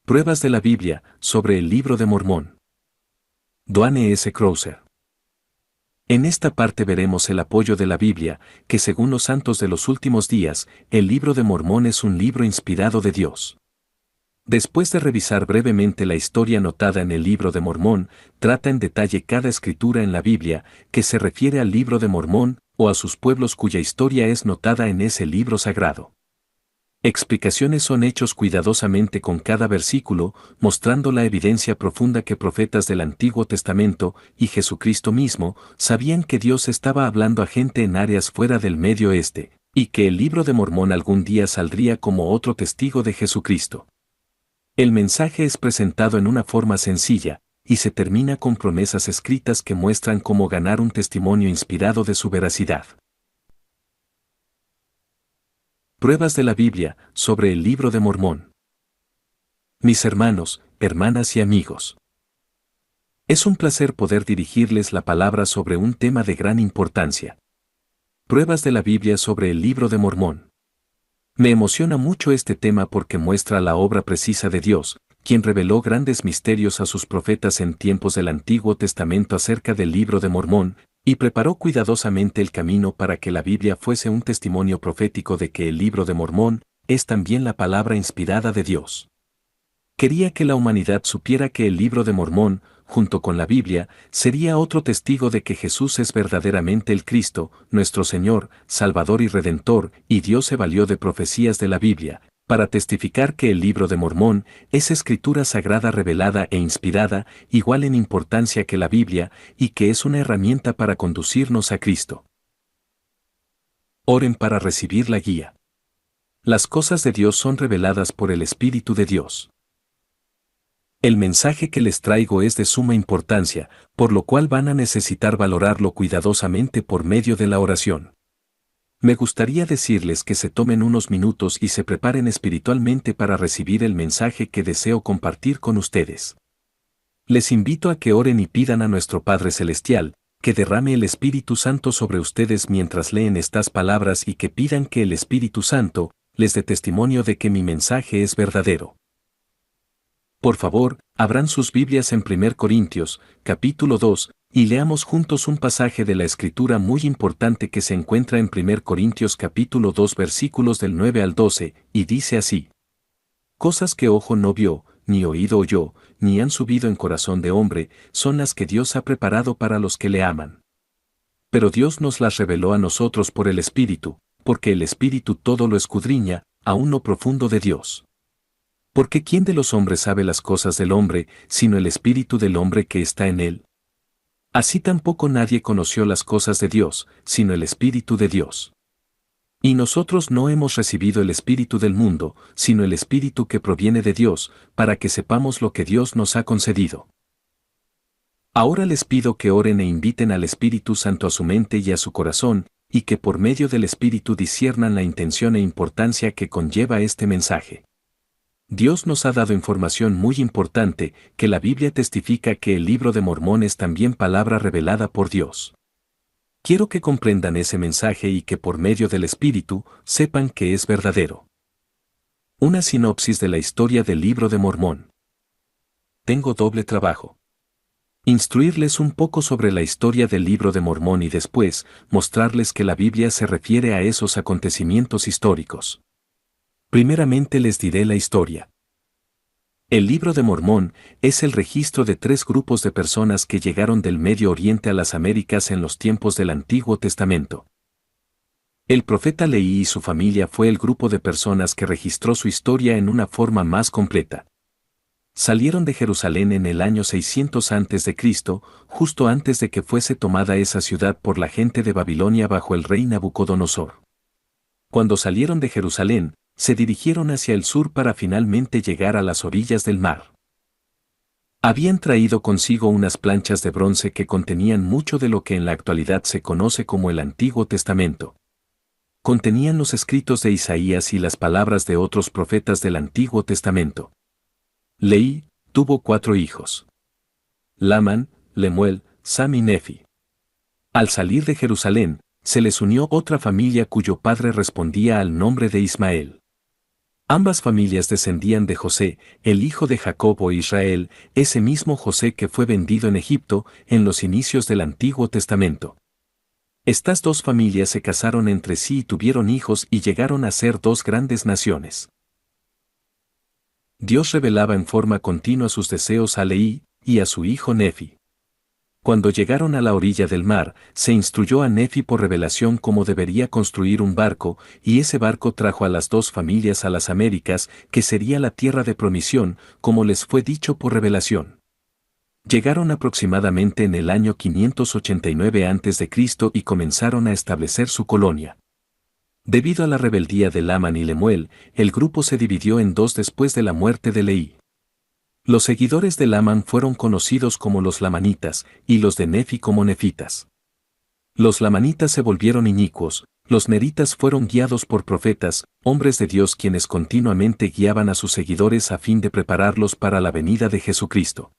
Pruebas de la Biblia sobre el Libro de Mormón. Duane S. Crouser. En esta parte veremos el apoyo de la Biblia, que según los santos de los últimos días, el Libro de Mormón es un libro inspirado de Dios. Después de revisar brevemente la historia anotada en el Libro de Mormón, trata en detalle cada escritura en la Biblia que se refiere al Libro de Mormón o a sus pueblos cuya historia es notada en ese libro sagrado. Explicaciones son hechos cuidadosamente con cada versículo, mostrando la evidencia profunda que profetas del Antiguo Testamento y Jesucristo mismo sabían que Dios estaba hablando a gente en áreas fuera del Medio Oeste, y que el Libro de Mormón algún día saldría como otro testigo de Jesucristo. El mensaje es presentado en una forma sencilla, y se termina con promesas escritas que muestran cómo ganar un testimonio inspirado de su veracidad. Pruebas de la Biblia sobre el Libro de Mormón. Mis hermanos, hermanas y amigos. Es un placer poder dirigirles la palabra sobre un tema de gran importancia. Pruebas de la Biblia sobre el Libro de Mormón. Me emociona mucho este tema porque muestra la obra precisa de Dios, quien reveló grandes misterios a sus profetas en tiempos del Antiguo Testamento acerca del Libro de Mormón, y preparó cuidadosamente el camino para que la Biblia fuese un testimonio profético de que el Libro de Mormón es también la palabra inspirada de Dios. Quería que la humanidad supiera que el Libro de Mormón, junto con la Biblia, sería otro testigo de que Jesús es verdaderamente el Cristo, nuestro Señor, Salvador y Redentor, y Dios se valió de profecías de la Biblia, para testificar que el Libro de Mormón es escritura sagrada revelada e inspirada, igual en importancia que la Biblia, y que es una herramienta para conducirnos a Cristo. Oren para recibir la guía. Las cosas de Dios son reveladas por el Espíritu de Dios. El mensaje que les traigo es de suma importancia, por lo cual van a necesitar valorarlo cuidadosamente por medio de la oración. Me gustaría decirles que se tomen unos minutos y se preparen espiritualmente para recibir el mensaje que deseo compartir con ustedes. Les invito a que oren y pidan a nuestro Padre Celestial, que derrame el Espíritu Santo sobre ustedes mientras leen estas palabras y que pidan que el Espíritu Santo les dé testimonio de que mi mensaje es verdadero. Por favor, abran sus Biblias en 1 Corintios, capítulo 2, y leamos juntos un pasaje de la Escritura muy importante que se encuentra en 1 Corintios capítulo 2 versículos del 9 al 12, y dice así: Cosas que ojo no vio, ni oído oyó, ni han subido en corazón de hombre, son las que Dios ha preparado para los que le aman. Pero Dios nos las reveló a nosotros por el Espíritu, porque el Espíritu todo lo escudriña, aún lo profundo de Dios. Porque ¿quién de los hombres sabe las cosas del hombre, sino el Espíritu del hombre que está en él? Así tampoco nadie conoció las cosas de Dios, sino el Espíritu de Dios. Y nosotros no hemos recibido el Espíritu del mundo, sino el Espíritu que proviene de Dios, para que sepamos lo que Dios nos ha concedido. Ahora les pido que oren e inviten al Espíritu Santo a su mente y a su corazón, y que por medio del Espíritu disciernan la intención e importancia que conlleva este mensaje. Dios nos ha dado información muy importante, que la Biblia testifica que el Libro de Mormón es también palabra revelada por Dios. Quiero que comprendan ese mensaje y que por medio del Espíritu sepan que es verdadero. Una sinopsis de la historia del Libro de Mormón. Tengo doble trabajo. Instruirles un poco sobre la historia del Libro de Mormón y después mostrarles que la Biblia se refiere a esos acontecimientos históricos. Primeramente les diré la historia. El Libro de Mormón es el registro de 3 grupos de personas que llegaron del Medio Oriente a las Américas en los tiempos del Antiguo Testamento. El profeta Leí y su familia fue el grupo de personas que registró su historia en una forma más completa. Salieron de Jerusalén en el año 600 a.C., justo antes de que fuese tomada esa ciudad por la gente de Babilonia bajo el rey Nabucodonosor. Cuando salieron de Jerusalén, se dirigieron hacia el sur para finalmente llegar a las orillas del mar. Habían traído consigo unas planchas de bronce que contenían mucho de lo que en la actualidad se conoce como el Antiguo Testamento. Contenían los escritos de Isaías y las palabras de otros profetas del Antiguo Testamento. Leí tuvo 4 hijos: Lamán, Lemuel, Sam y Nefi. Al salir de Jerusalén, se les unió otra familia cuyo padre respondía al nombre de Ismael. Ambas familias descendían de José, el hijo de Jacob o Israel, ese mismo José que fue vendido en Egipto en los inicios del Antiguo Testamento. Estas dos familias se casaron entre sí y tuvieron hijos y llegaron a ser dos grandes naciones. Dios revelaba en forma continua sus deseos a Leí y a su hijo Nefi. Cuando llegaron a la orilla del mar, se instruyó a Nefi por revelación cómo debería construir un barco, y ese barco trajo a las dos familias a las Américas, que sería la tierra de promisión, como les fue dicho por revelación. Llegaron aproximadamente en el año 589 a.C. y comenzaron a establecer su colonia. Debido a la rebeldía de Laman y Lemuel, el grupo se dividió en dos después de la muerte de Leí. Los seguidores de Laman fueron conocidos como los lamanitas, y los de Nefi como nefitas. Los lamanitas se volvieron inicuos, los neritas fueron guiados por profetas, hombres de Dios quienes continuamente guiaban a sus seguidores a fin de prepararlos para la venida de Jesucristo.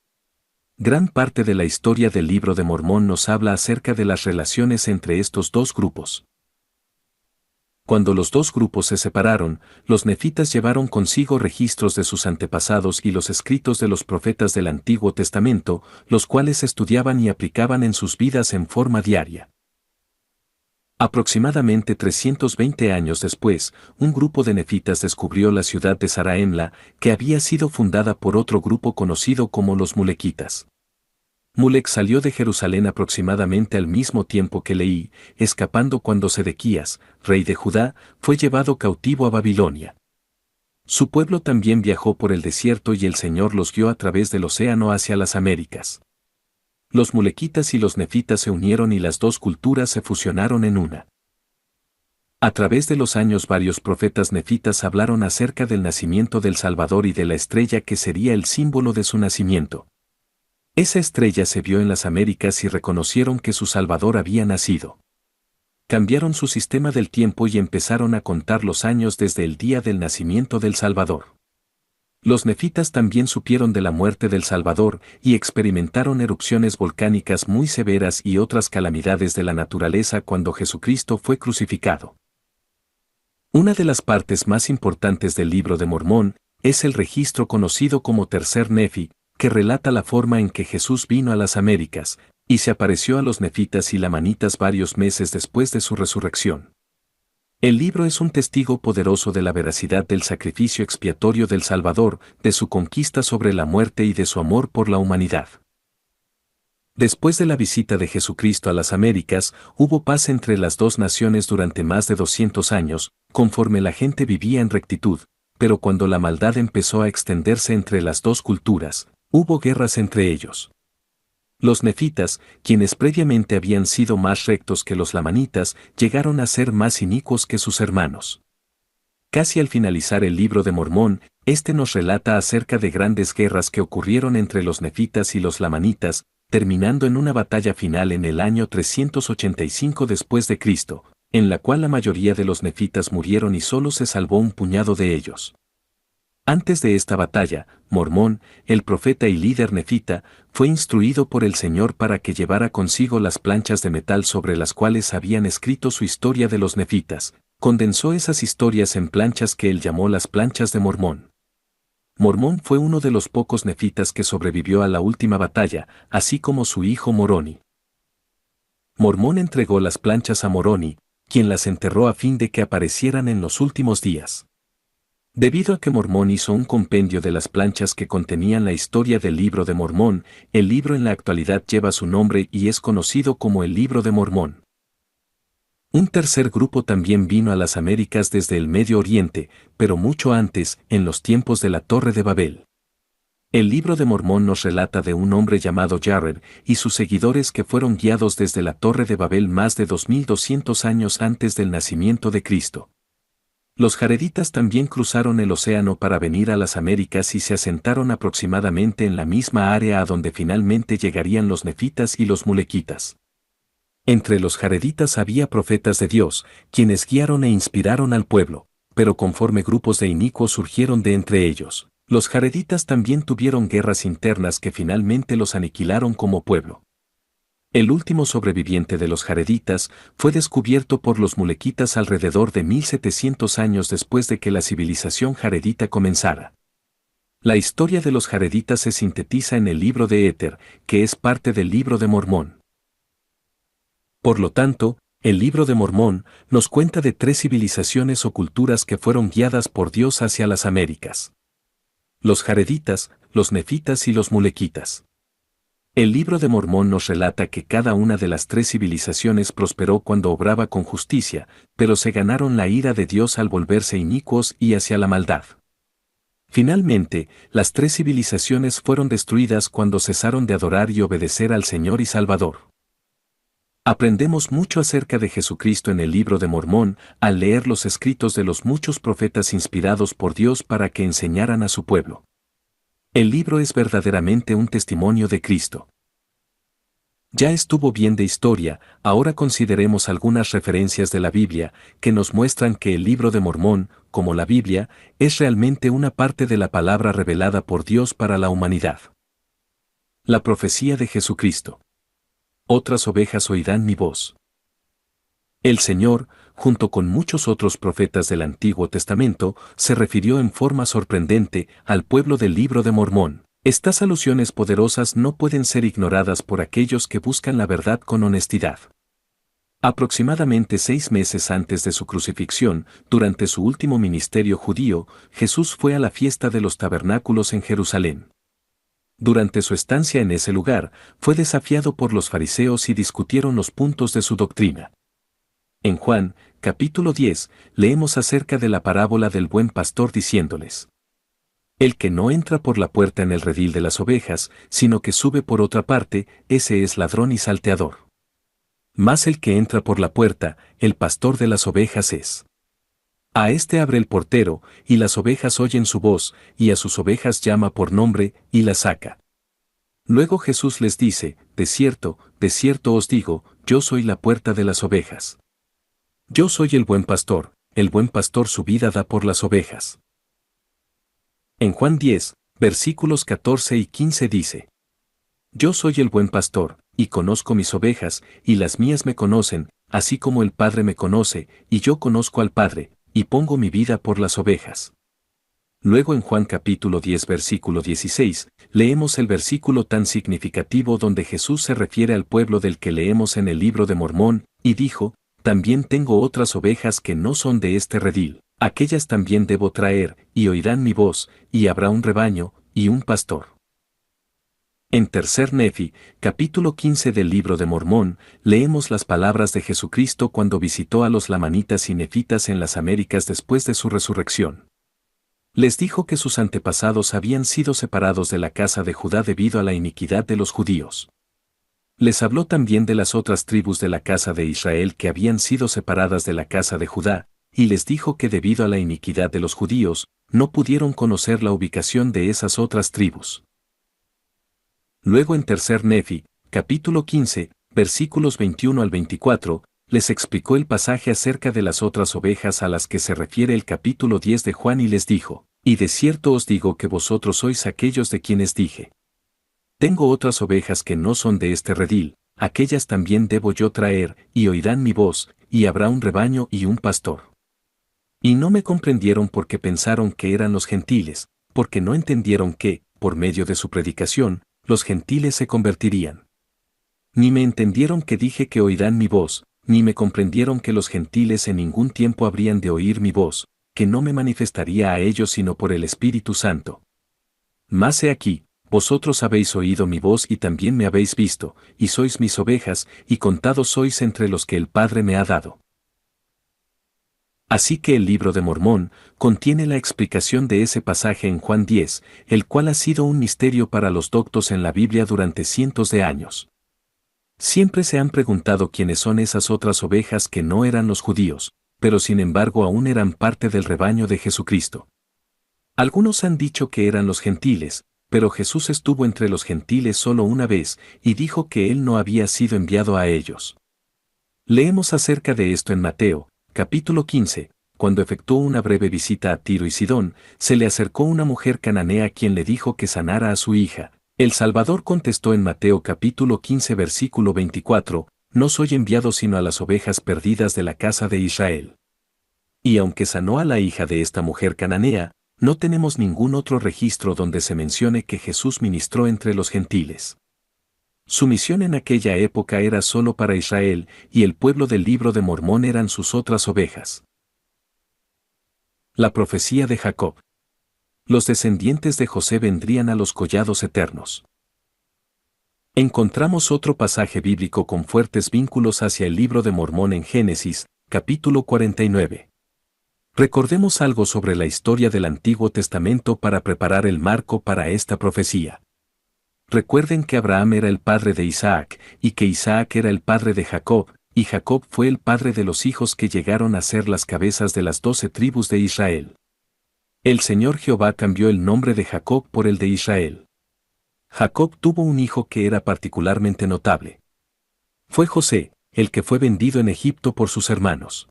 Gran parte de la historia del Libro de Mormón nos habla acerca de las relaciones entre estos dos grupos. Cuando los dos grupos se separaron, los nefitas llevaron consigo registros de sus antepasados y los escritos de los profetas del Antiguo Testamento, los cuales estudiaban y aplicaban en sus vidas en forma diaria. Aproximadamente 320 años después, un grupo de nefitas descubrió la ciudad de Zarahemla, que había sido fundada por otro grupo conocido como los mulequitas. Mulek salió de Jerusalén aproximadamente al mismo tiempo que Leí, escapando cuando Sedequías, rey de Judá, fue llevado cautivo a Babilonia. Su pueblo también viajó por el desierto y el Señor los guió a través del océano hacia las Américas. Los mulequitas y los nefitas se unieron y las dos culturas se fusionaron en una. A través de los años varios profetas nefitas hablaron acerca del nacimiento del Salvador y de la estrella que sería el símbolo de su nacimiento. Esa estrella se vio en las Américas y reconocieron que su Salvador había nacido. Cambiaron su sistema del tiempo y empezaron a contar los años desde el día del nacimiento del Salvador. Los nefitas también supieron de la muerte del Salvador y experimentaron erupciones volcánicas muy severas y otras calamidades de la naturaleza cuando Jesucristo fue crucificado. Una de las partes más importantes del Libro de Mormón es el registro conocido como Tercer Nefi, que relata la forma en que Jesús vino a las Américas, y se apareció a los nefitas y lamanitas varios meses después de su resurrección. El libro es un testigo poderoso de la veracidad del sacrificio expiatorio del Salvador, de su conquista sobre la muerte y de su amor por la humanidad. Después de la visita de Jesucristo a las Américas, hubo paz entre las dos naciones durante más de 200 años, conforme la gente vivía en rectitud, pero cuando la maldad empezó a extenderse entre las dos culturas, hubo guerras entre ellos. Los nefitas, quienes previamente habían sido más rectos que los lamanitas, llegaron a ser más inicuos que sus hermanos. Casi al finalizar el Libro de Mormón, este nos relata acerca de grandes guerras que ocurrieron entre los nefitas y los lamanitas, terminando en una batalla final en el año 385 después de Cristo, en la cual la mayoría de los nefitas murieron y solo se salvó un puñado de ellos. Antes de esta batalla, Mormón, el profeta y líder nefita, fue instruido por el Señor para que llevara consigo las planchas de metal sobre las cuales habían escrito su historia de los nefitas. Condensó esas historias en planchas que él llamó las planchas de Mormón. Mormón fue uno de los pocos nefitas que sobrevivió a la última batalla, así como su hijo Moroni. Mormón entregó las planchas a Moroni, quien las enterró a fin de que aparecieran en los últimos días. Debido a que Mormón hizo un compendio de las planchas que contenían la historia del Libro de Mormón, el libro en la actualidad lleva su nombre y es conocido como el Libro de Mormón. Un tercer grupo también vino a las Américas desde el Medio Oriente, pero mucho antes, en los tiempos de la Torre de Babel. El Libro de Mormón nos relata de un hombre llamado Jared y sus seguidores que fueron guiados desde la Torre de Babel más de 2200 años antes del nacimiento de Cristo. Los jareditas también cruzaron el océano para venir a las Américas y se asentaron aproximadamente en la misma área a donde finalmente llegarían los nefitas y los mulequitas. Entre los jareditas había profetas de Dios, quienes guiaron e inspiraron al pueblo, pero conforme grupos de inicuos surgieron de entre ellos, los jareditas también tuvieron guerras internas que finalmente los aniquilaron como pueblo. El último sobreviviente de los jareditas fue descubierto por los mulequitas alrededor de 1700 años después de que la civilización jaredita comenzara. La historia de los jareditas se sintetiza en el libro de Éter, que es parte del libro de Mormón. Por lo tanto, el libro de Mormón nos cuenta de 3 civilizaciones o culturas que fueron guiadas por Dios hacia las Américas: los jareditas, los nefitas y los mulequitas. El libro de Mormón nos relata que cada una de las 3 civilizaciones prosperó cuando obraba con justicia, pero se ganaron la ira de Dios al volverse inicuos y hacia la maldad. Finalmente, las 3 civilizaciones fueron destruidas cuando cesaron de adorar y obedecer al Señor y Salvador. Aprendemos mucho acerca de Jesucristo en el libro de Mormón al leer los escritos de los muchos profetas inspirados por Dios para que enseñaran a su pueblo. El libro es verdaderamente un testimonio de Cristo. Ya estuvo bien de historia, ahora consideremos algunas referencias de la Biblia que nos muestran que el libro de Mormón, como la Biblia, es realmente una parte de la palabra revelada por Dios para la humanidad. La profecía de Jesucristo. Otras ovejas oirán mi voz. El Señor, junto con muchos otros profetas del Antiguo Testamento, se refirió en forma sorprendente al pueblo del libro de Mormón. Estas alusiones poderosas no pueden ser ignoradas por aquellos que buscan la verdad con honestidad. Aproximadamente 6 meses antes de su crucifixión, durante su último ministerio judío, Jesús fue a la fiesta de los tabernáculos en Jerusalén. Durante su estancia en ese lugar, fue desafiado por los fariseos y discutieron los puntos de su doctrina. En Juan, capítulo 10, leemos acerca de la parábola del buen pastor diciéndoles: el que no entra por la puerta en el redil de las ovejas, sino que sube por otra parte, ese es ladrón y salteador. Mas el que entra por la puerta, el pastor de las ovejas es. A éste abre el portero, y las ovejas oyen su voz, y a sus ovejas llama por nombre, y las saca. Luego Jesús les dice: de cierto os digo, yo soy la puerta de las ovejas. Yo soy el buen pastor su vida da por las ovejas. En Juan 10, versículos 14 y 15 dice: yo soy el buen pastor, y conozco mis ovejas, y las mías me conocen, así como el Padre me conoce, y yo conozco al Padre, y pongo mi vida por las ovejas. Luego en Juan capítulo 10 versículo 16, leemos el versículo tan significativo donde Jesús se refiere al pueblo del que leemos en el libro de Mormón, y dijo: también tengo otras ovejas que no son de este redil, aquellas también debo traer, y oirán mi voz, y habrá un rebaño, y un pastor. En tercer Nefi, capítulo 15 del libro de Mormón, leemos las palabras de Jesucristo cuando visitó a los lamanitas y nefitas en las Américas después de su resurrección. Les dijo que sus antepasados habían sido separados de la casa de Judá debido a la iniquidad de los judíos. Les habló también de las otras tribus de la casa de Israel que habían sido separadas de la casa de Judá, y les dijo que debido a la iniquidad de los judíos, no pudieron conocer la ubicación de esas otras tribus. Luego en tercer Nefi, capítulo 15, versículos 21 al 24, les explicó el pasaje acerca de las otras ovejas a las que se refiere el capítulo 10 de Juan y les dijo: y de cierto os digo que vosotros sois aquellos de quienes dije: tengo otras ovejas que no son de este redil, aquellas también debo yo traer, y oirán mi voz, y habrá un rebaño y un pastor. Y no me comprendieron porque pensaron que eran los gentiles, porque no entendieron que, por medio de su predicación, los gentiles se convertirían. Ni me entendieron que dije que oirán mi voz, ni me comprendieron que los gentiles en ningún tiempo habrían de oír mi voz, que no me manifestaría a ellos sino por el Espíritu Santo. Mas he aquí, vosotros habéis oído mi voz y también me habéis visto, y sois mis ovejas, y contados sois entre los que el Padre me ha dado. Así que el libro de Mormón contiene la explicación de ese pasaje en Juan 10, el cual ha sido un misterio para los doctos en la Biblia durante cientos de años. Siempre se han preguntado quiénes son esas otras ovejas que no eran los judíos, pero sin embargo aún eran parte del rebaño de Jesucristo. Algunos han dicho que eran los gentiles, pero Jesús estuvo entre los gentiles solo una vez y dijo que él no había sido enviado a ellos. Leemos acerca de esto en Mateo, capítulo 15, cuando efectuó una breve visita a Tiro y Sidón, se le acercó una mujer cananea quien le dijo que sanara a su hija, El Salvador contestó en Mateo capítulo 15 versículo 24, no soy enviado sino a las ovejas perdidas de la casa de Israel. Y aunque sanó a la hija de esta mujer cananea, no tenemos ningún otro registro donde se mencione que Jesús ministró entre los gentiles. Su misión en aquella época era solo para Israel, y el pueblo del libro de Mormón eran sus otras ovejas. La profecía de Jacob. Los descendientes de José vendrían a los collados eternos. Encontramos otro pasaje bíblico con fuertes vínculos hacia el libro de Mormón en Génesis, capítulo 49. Recordemos algo sobre la historia del Antiguo Testamento para preparar el marco para esta profecía. Recuerden que Abraham era el padre de Isaac, y que Isaac era el padre de Jacob, y Jacob fue el padre de los hijos que llegaron a ser las cabezas de las 12 tribus de Israel. El Señor Jehová cambió el nombre de Jacob por el de Israel. Jacob tuvo un hijo que era particularmente notable. Fue José, el que fue vendido en Egipto por sus hermanos.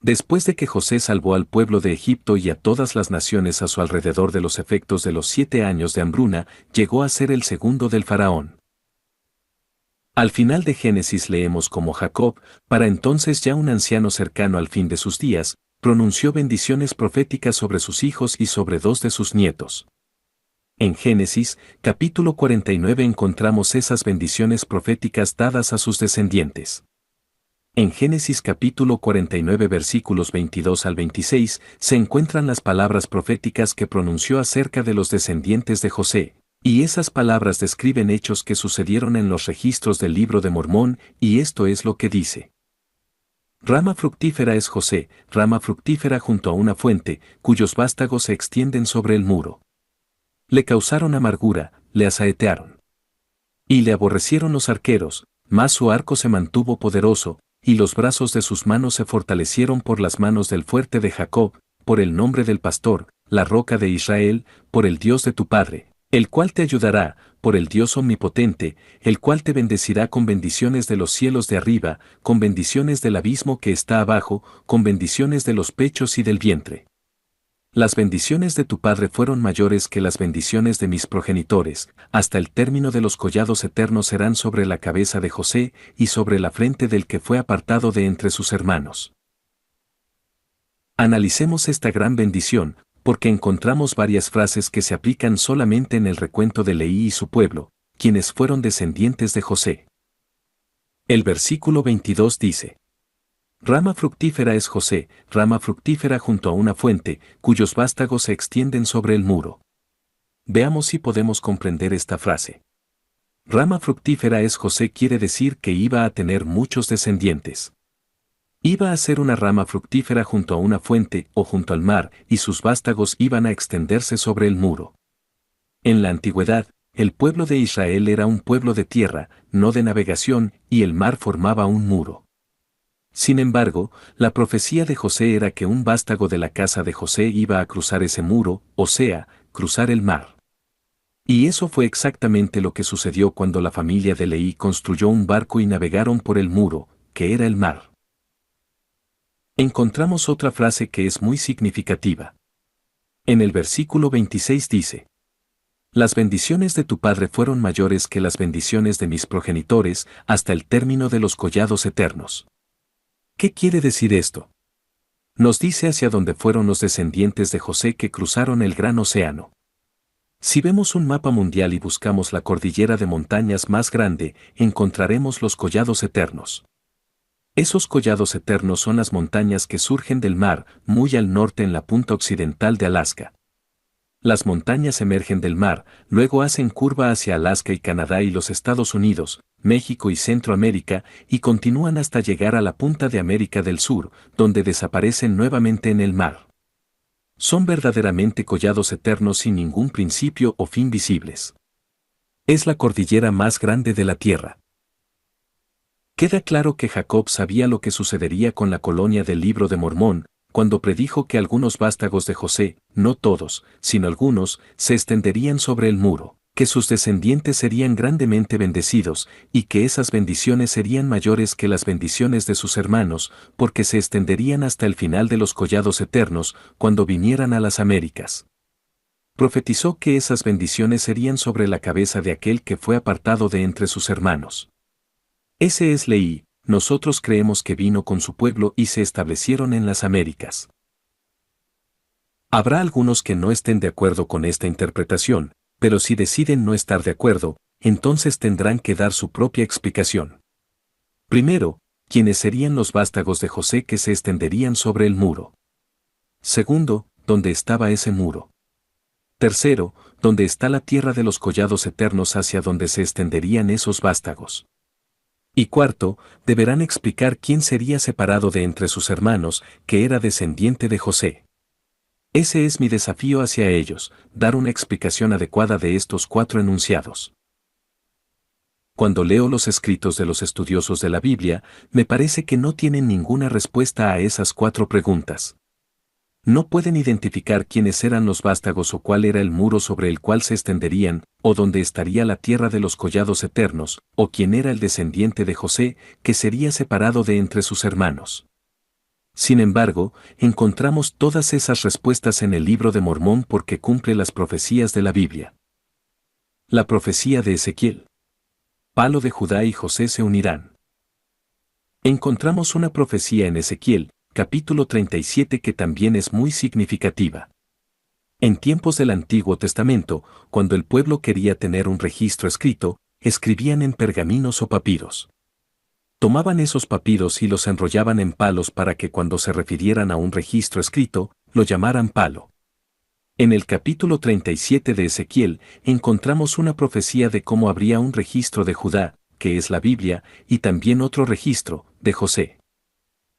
Después de que José salvó al pueblo de Egipto y a todas las naciones a su alrededor de los efectos de los 7 años de hambruna, llegó a ser el segundo del faraón. Al final de Génesis leemos cómo Jacob, para entonces ya un anciano cercano al fin de sus días, pronunció bendiciones proféticas sobre sus hijos y sobre 2 de sus nietos. En Génesis, capítulo 49 encontramos esas bendiciones proféticas dadas a sus descendientes. En Génesis capítulo 49 versículos 22 al 26 se encuentran las palabras proféticas que pronunció acerca de los descendientes de José, y esas palabras describen hechos que sucedieron en los registros del libro de Mormón, y esto es lo que dice. Rama fructífera es José, rama fructífera junto a una fuente, cuyos vástagos se extienden sobre el muro. Le causaron amargura, le asaetearon. Y le aborrecieron los arqueros, mas su arco se mantuvo poderoso, y los brazos de sus manos se fortalecieron por las manos del fuerte de Jacob, por el nombre del pastor, la roca de Israel, por el Dios de tu padre, el cual te ayudará, por el Dios omnipotente, el cual te bendecirá con bendiciones de los cielos de arriba, con bendiciones del abismo que está abajo, con bendiciones de los pechos y del vientre. Las bendiciones de tu padre fueron mayores que las bendiciones de mis progenitores, hasta el término de los collados eternos serán sobre la cabeza de José y sobre la frente del que fue apartado de entre sus hermanos. Analicemos esta gran bendición, porque encontramos varias frases que se aplican solamente en el recuento de Leví y su pueblo, quienes fueron descendientes de José. El versículo 22 dice: Rama fructífera es José, rama fructífera junto a una fuente, cuyos vástagos se extienden sobre el muro. Veamos si podemos comprender esta frase. Rama fructífera es José quiere decir que iba a tener muchos descendientes. Iba a ser una rama fructífera junto a una fuente o junto al mar, y sus vástagos iban a extenderse sobre el muro. En la antigüedad, el pueblo de Israel era un pueblo de tierra, no de navegación, y el mar formaba un muro. Sin embargo, la profecía de José era que un vástago de la casa de José iba a cruzar ese muro, o sea, cruzar el mar. Y eso fue exactamente lo que sucedió cuando la familia de Leví construyó un barco y navegaron por el muro, que era el mar. Encontramos otra frase que es muy significativa. En el versículo 26 dice: Las bendiciones de tu padre fueron mayores que las bendiciones de mis progenitores, hasta el término de los collados eternos. ¿Qué quiere decir esto? Nos dice hacia dónde fueron los descendientes de José que cruzaron el gran océano. Si vemos un mapa mundial y buscamos la cordillera de montañas más grande, encontraremos los collados eternos. Esos collados eternos son las montañas que surgen del mar, muy al norte en la punta occidental de Alaska. Las montañas emergen del mar, luego hacen curva hacia Alaska y Canadá y los Estados Unidos, México y Centroamérica, y continúan hasta llegar a la punta de América del Sur, donde desaparecen nuevamente en el mar. Son verdaderamente collados eternos sin ningún principio o fin visibles. Es la cordillera más grande de la Tierra. Queda claro que Jacob sabía lo que sucedería con la colonia del Libro de Mormón, cuando predijo que algunos vástagos de José, no todos, sino algunos, se extenderían sobre el muro, que sus descendientes serían grandemente bendecidos, y que esas bendiciones serían mayores que las bendiciones de sus hermanos, porque se extenderían hasta el final de los collados eternos, cuando vinieran a las Américas. profetizó que esas bendiciones serían sobre la cabeza de aquel que fue apartado de entre sus hermanos. Ese es Leí. Nosotros creemos que vino con su pueblo y se establecieron en las Américas. Habrá algunos que no estén de acuerdo con esta interpretación, pero si deciden no estar de acuerdo, entonces tendrán que dar su propia explicación. Primero, ¿quiénes serían los vástagos de José que se extenderían sobre el muro? Segundo, ¿dónde estaba ese muro? Tercero, ¿dónde está la tierra de los collados eternos hacia donde se extenderían esos vástagos? Y cuarto, deberán explicar quién sería separado de entre sus hermanos, que era descendiente de José. Ese es mi desafío hacia ellos, dar una explicación adecuada de estos 4 enunciados. Cuando leo los escritos de los estudiosos de la Biblia, me parece que no tienen ninguna respuesta a esas 4 preguntas. No pueden identificar quiénes eran los vástagos o cuál era el muro sobre el cual se extenderían, o dónde estaría la tierra de los collados eternos, o quién era el descendiente de José, que sería separado de entre sus hermanos. Sin embargo, encontramos todas esas respuestas en el libro de Mormón porque cumple las profecías de la Biblia. La profecía de Ezequiel. Palo de Judá y José se unirán. Encontramos una profecía en Ezequiel, capítulo 37 que también es muy significativa. En tiempos del Antiguo Testamento, cuando el pueblo quería tener un registro escrito, escribían en pergaminos o papiros. Tomaban esos papiros y los enrollaban en palos para que cuando se refirieran a un registro escrito, lo llamaran palo. En el capítulo 37 de Ezequiel encontramos una profecía de cómo habría un registro de Judá, que es la Biblia, y también otro registro, de José.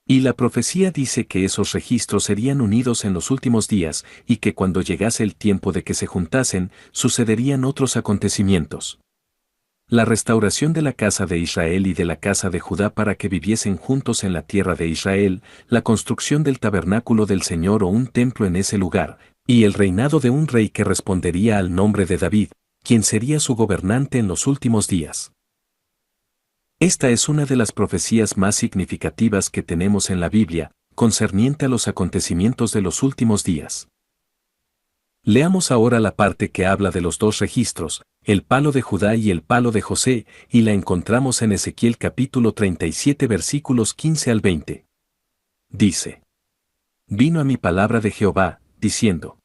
Y la profecía dice que esos registros serían unidos en los últimos días y que cuando llegase el tiempo de que se juntasen, sucederían otros acontecimientos. La restauración de la casa de Israel y de la casa de Judá para que viviesen juntos en la tierra de Israel, la construcción del tabernáculo del Señor o un templo en ese lugar, y el reinado de un rey que respondería al nombre de David, quien sería su gobernante en los últimos días. Esta es una de las profecías más significativas que tenemos en la Biblia, concerniente a los acontecimientos de los últimos días. Leamos ahora la parte que habla de los 2 registros, el palo de Judá y el palo de José, y la encontramos en Ezequiel capítulo 37 versículos 15 al 20. Dice: Vino a mi palabra de Jehová, diciendo: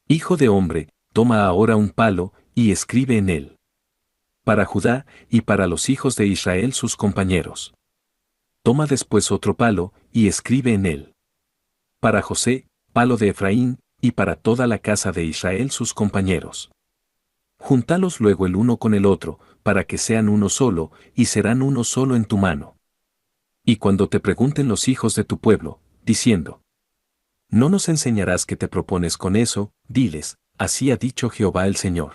Hijo de hombre, toma ahora un palo, y escribe en él. Para Judá, y para los hijos de Israel sus compañeros. Toma después otro palo, y escribe en él. Para José, palo de Efraín, y para toda la casa de Israel sus compañeros. Júntalos luego el uno con el otro, para que sean uno solo, y serán uno solo en tu mano. Y cuando te pregunten los hijos de tu pueblo, diciendo: ¿No nos enseñarás qué te propones con eso? Diles: así ha dicho Jehová el Señor.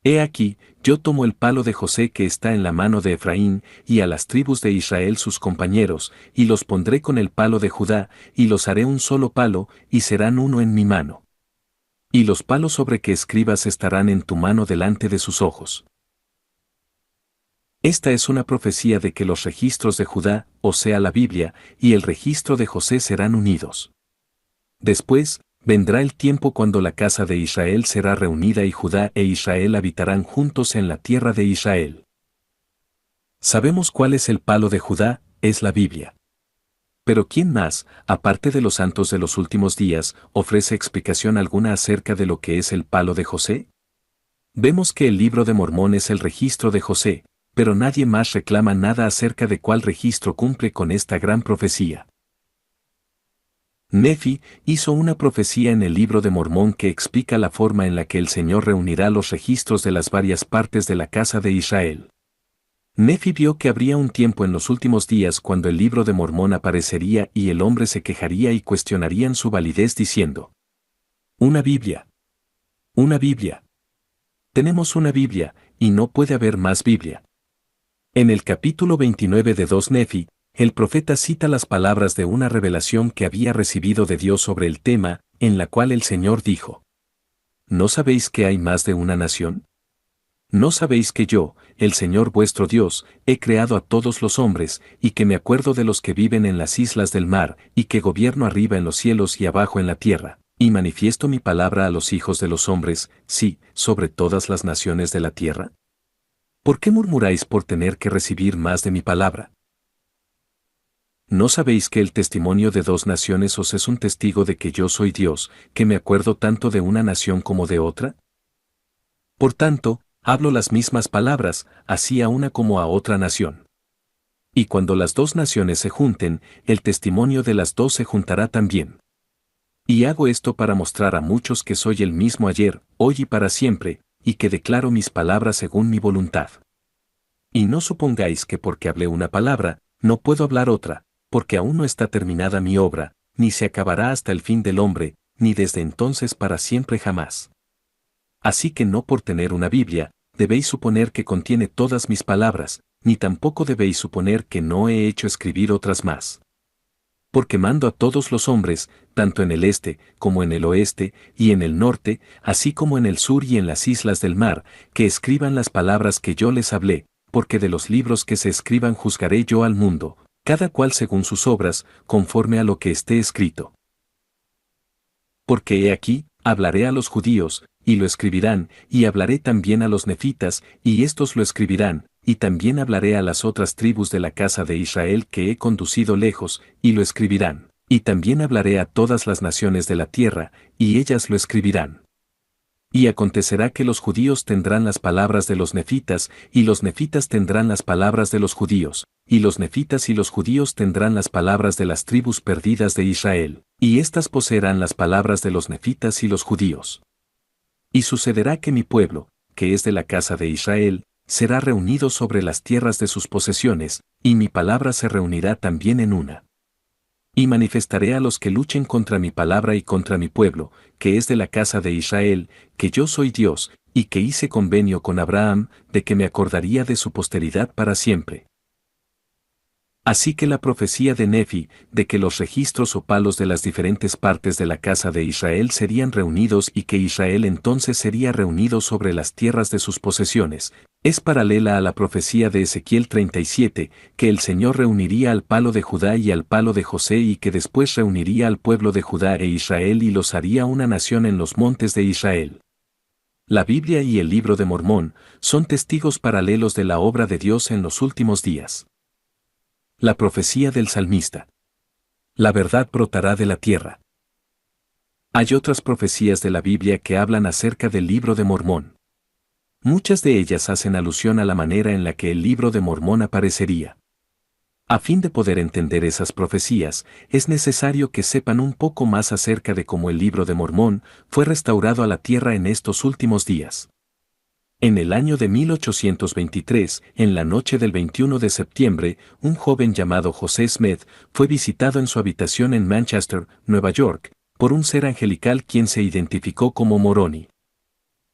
He aquí, yo tomo el palo de José que está en la mano de Efraín, y a las tribus de Israel sus compañeros, y los pondré con el palo de Judá, y los haré un solo palo, y serán uno en mi mano. Y los palos sobre que escribas estarán en tu mano delante de sus ojos. Esta es una profecía de que los registros de Judá, o sea la Biblia, y el registro de José serán unidos. Después, vendrá el tiempo cuando la casa de Israel será reunida y Judá e Israel habitarán juntos en la tierra de Israel. Sabemos cuál es el palo de Judá, es la Biblia. Pero ¿quién más, aparte de los santos de los últimos días, ofrece explicación alguna acerca de lo que es el palo de José? Vemos que el libro de Mormón es el registro de José, pero nadie más reclama nada acerca de cuál registro cumple con esta gran profecía. Nefi hizo una profecía en el libro de Mormón que explica la forma en la que el Señor reunirá los registros de las varias partes de la casa de Israel. Nefi vio que habría un tiempo en los últimos días cuando el libro de Mormón aparecería y el hombre se quejaría y cuestionarían su validez diciendo: Una Biblia. Una Biblia. Tenemos una Biblia, y no puede haber más Biblia. En el capítulo 29 de 2 Nefi, el profeta cita las palabras de una revelación que había recibido de Dios sobre el tema, en la cual el Señor dijo: ¿No sabéis que hay más de una nación? ¿No sabéis que yo, el Señor vuestro Dios, he creado a todos los hombres, y que me acuerdo de los que viven en las islas del mar, y que gobierno arriba en los cielos y abajo en la tierra? Y manifiesto mi palabra a los hijos de los hombres, sí, sobre todas las naciones de la tierra. ¿Por qué murmuráis por tener que recibir más de mi palabra? ¿No sabéis que el testimonio de dos naciones os es un testigo de que yo soy Dios, que me acuerdo tanto de una nación como de otra? Por tanto, hablo las mismas palabras, así a una como a otra nación. Y cuando las dos naciones se junten, el testimonio de las dos se juntará también. Y hago esto para mostrar a muchos que soy el mismo ayer, hoy y para siempre, y que declaro mis palabras según mi voluntad. Y no supongáis que porque hablé una palabra, no puedo hablar otra, porque aún no está terminada mi obra, ni se acabará hasta el fin del hombre, ni desde entonces para siempre jamás. Así que no por tener una Biblia, debéis suponer que contiene todas mis palabras, ni tampoco debéis suponer que no he hecho escribir otras más. Porque mando a todos los hombres, tanto en el este, como en el oeste, y en el norte, así como en el sur y en las islas del mar, que escriban las palabras que yo les hablé, porque de los libros que se escriban juzgaré yo al mundo, cada cual según sus obras, conforme a lo que esté escrito. Porque he aquí, hablaré a los judíos, y lo escribirán, y hablaré también a los nefitas, y éstos lo escribirán, y también hablaré a las otras tribus de la casa de Israel que he conducido lejos, y lo escribirán, y también hablaré a todas las naciones de la tierra, y ellas lo escribirán. Y acontecerá que los judíos tendrán las palabras de los nefitas, y los nefitas tendrán las palabras de los judíos, y los nefitas y los judíos tendrán las palabras de las tribus perdidas de Israel, y éstas poseerán las palabras de los nefitas y los judíos. Y sucederá que mi pueblo, que es de la casa de Israel, será reunido sobre las tierras de sus posesiones, y mi palabra se reunirá también en una. Y manifestaré a los que luchen contra mi palabra y contra mi pueblo, que es de la casa de Israel, que yo soy Dios, y que hice convenio con Abraham, de que me acordaría de su posteridad para siempre. Así que la profecía de Nefi, de que los registros o palos de las diferentes partes de la casa de Israel serían reunidos y que Israel entonces sería reunido sobre las tierras de sus posesiones, es paralela a la profecía de Ezequiel 37, que el Señor reuniría al palo de Judá y al palo de José y que después reuniría al pueblo de Judá e Israel y los haría una nación en los montes de Israel. La Biblia y el libro de Mormón son testigos paralelos de la obra de Dios en los últimos días. La profecía del salmista. La verdad brotará de la tierra. Hay otras profecías de la Biblia que hablan acerca del libro de Mormón. Muchas de ellas hacen alusión a la manera en la que el libro de Mormón aparecería. A fin de poder entender esas profecías, es necesario que sepan un poco más acerca de cómo el libro de Mormón fue restaurado a la tierra en estos últimos días. En el año de 1823, en la noche del 21 de septiembre, un joven llamado José Smith fue visitado en su habitación en Manchester, Nueva York, por un ser angelical quien se identificó como Moroni.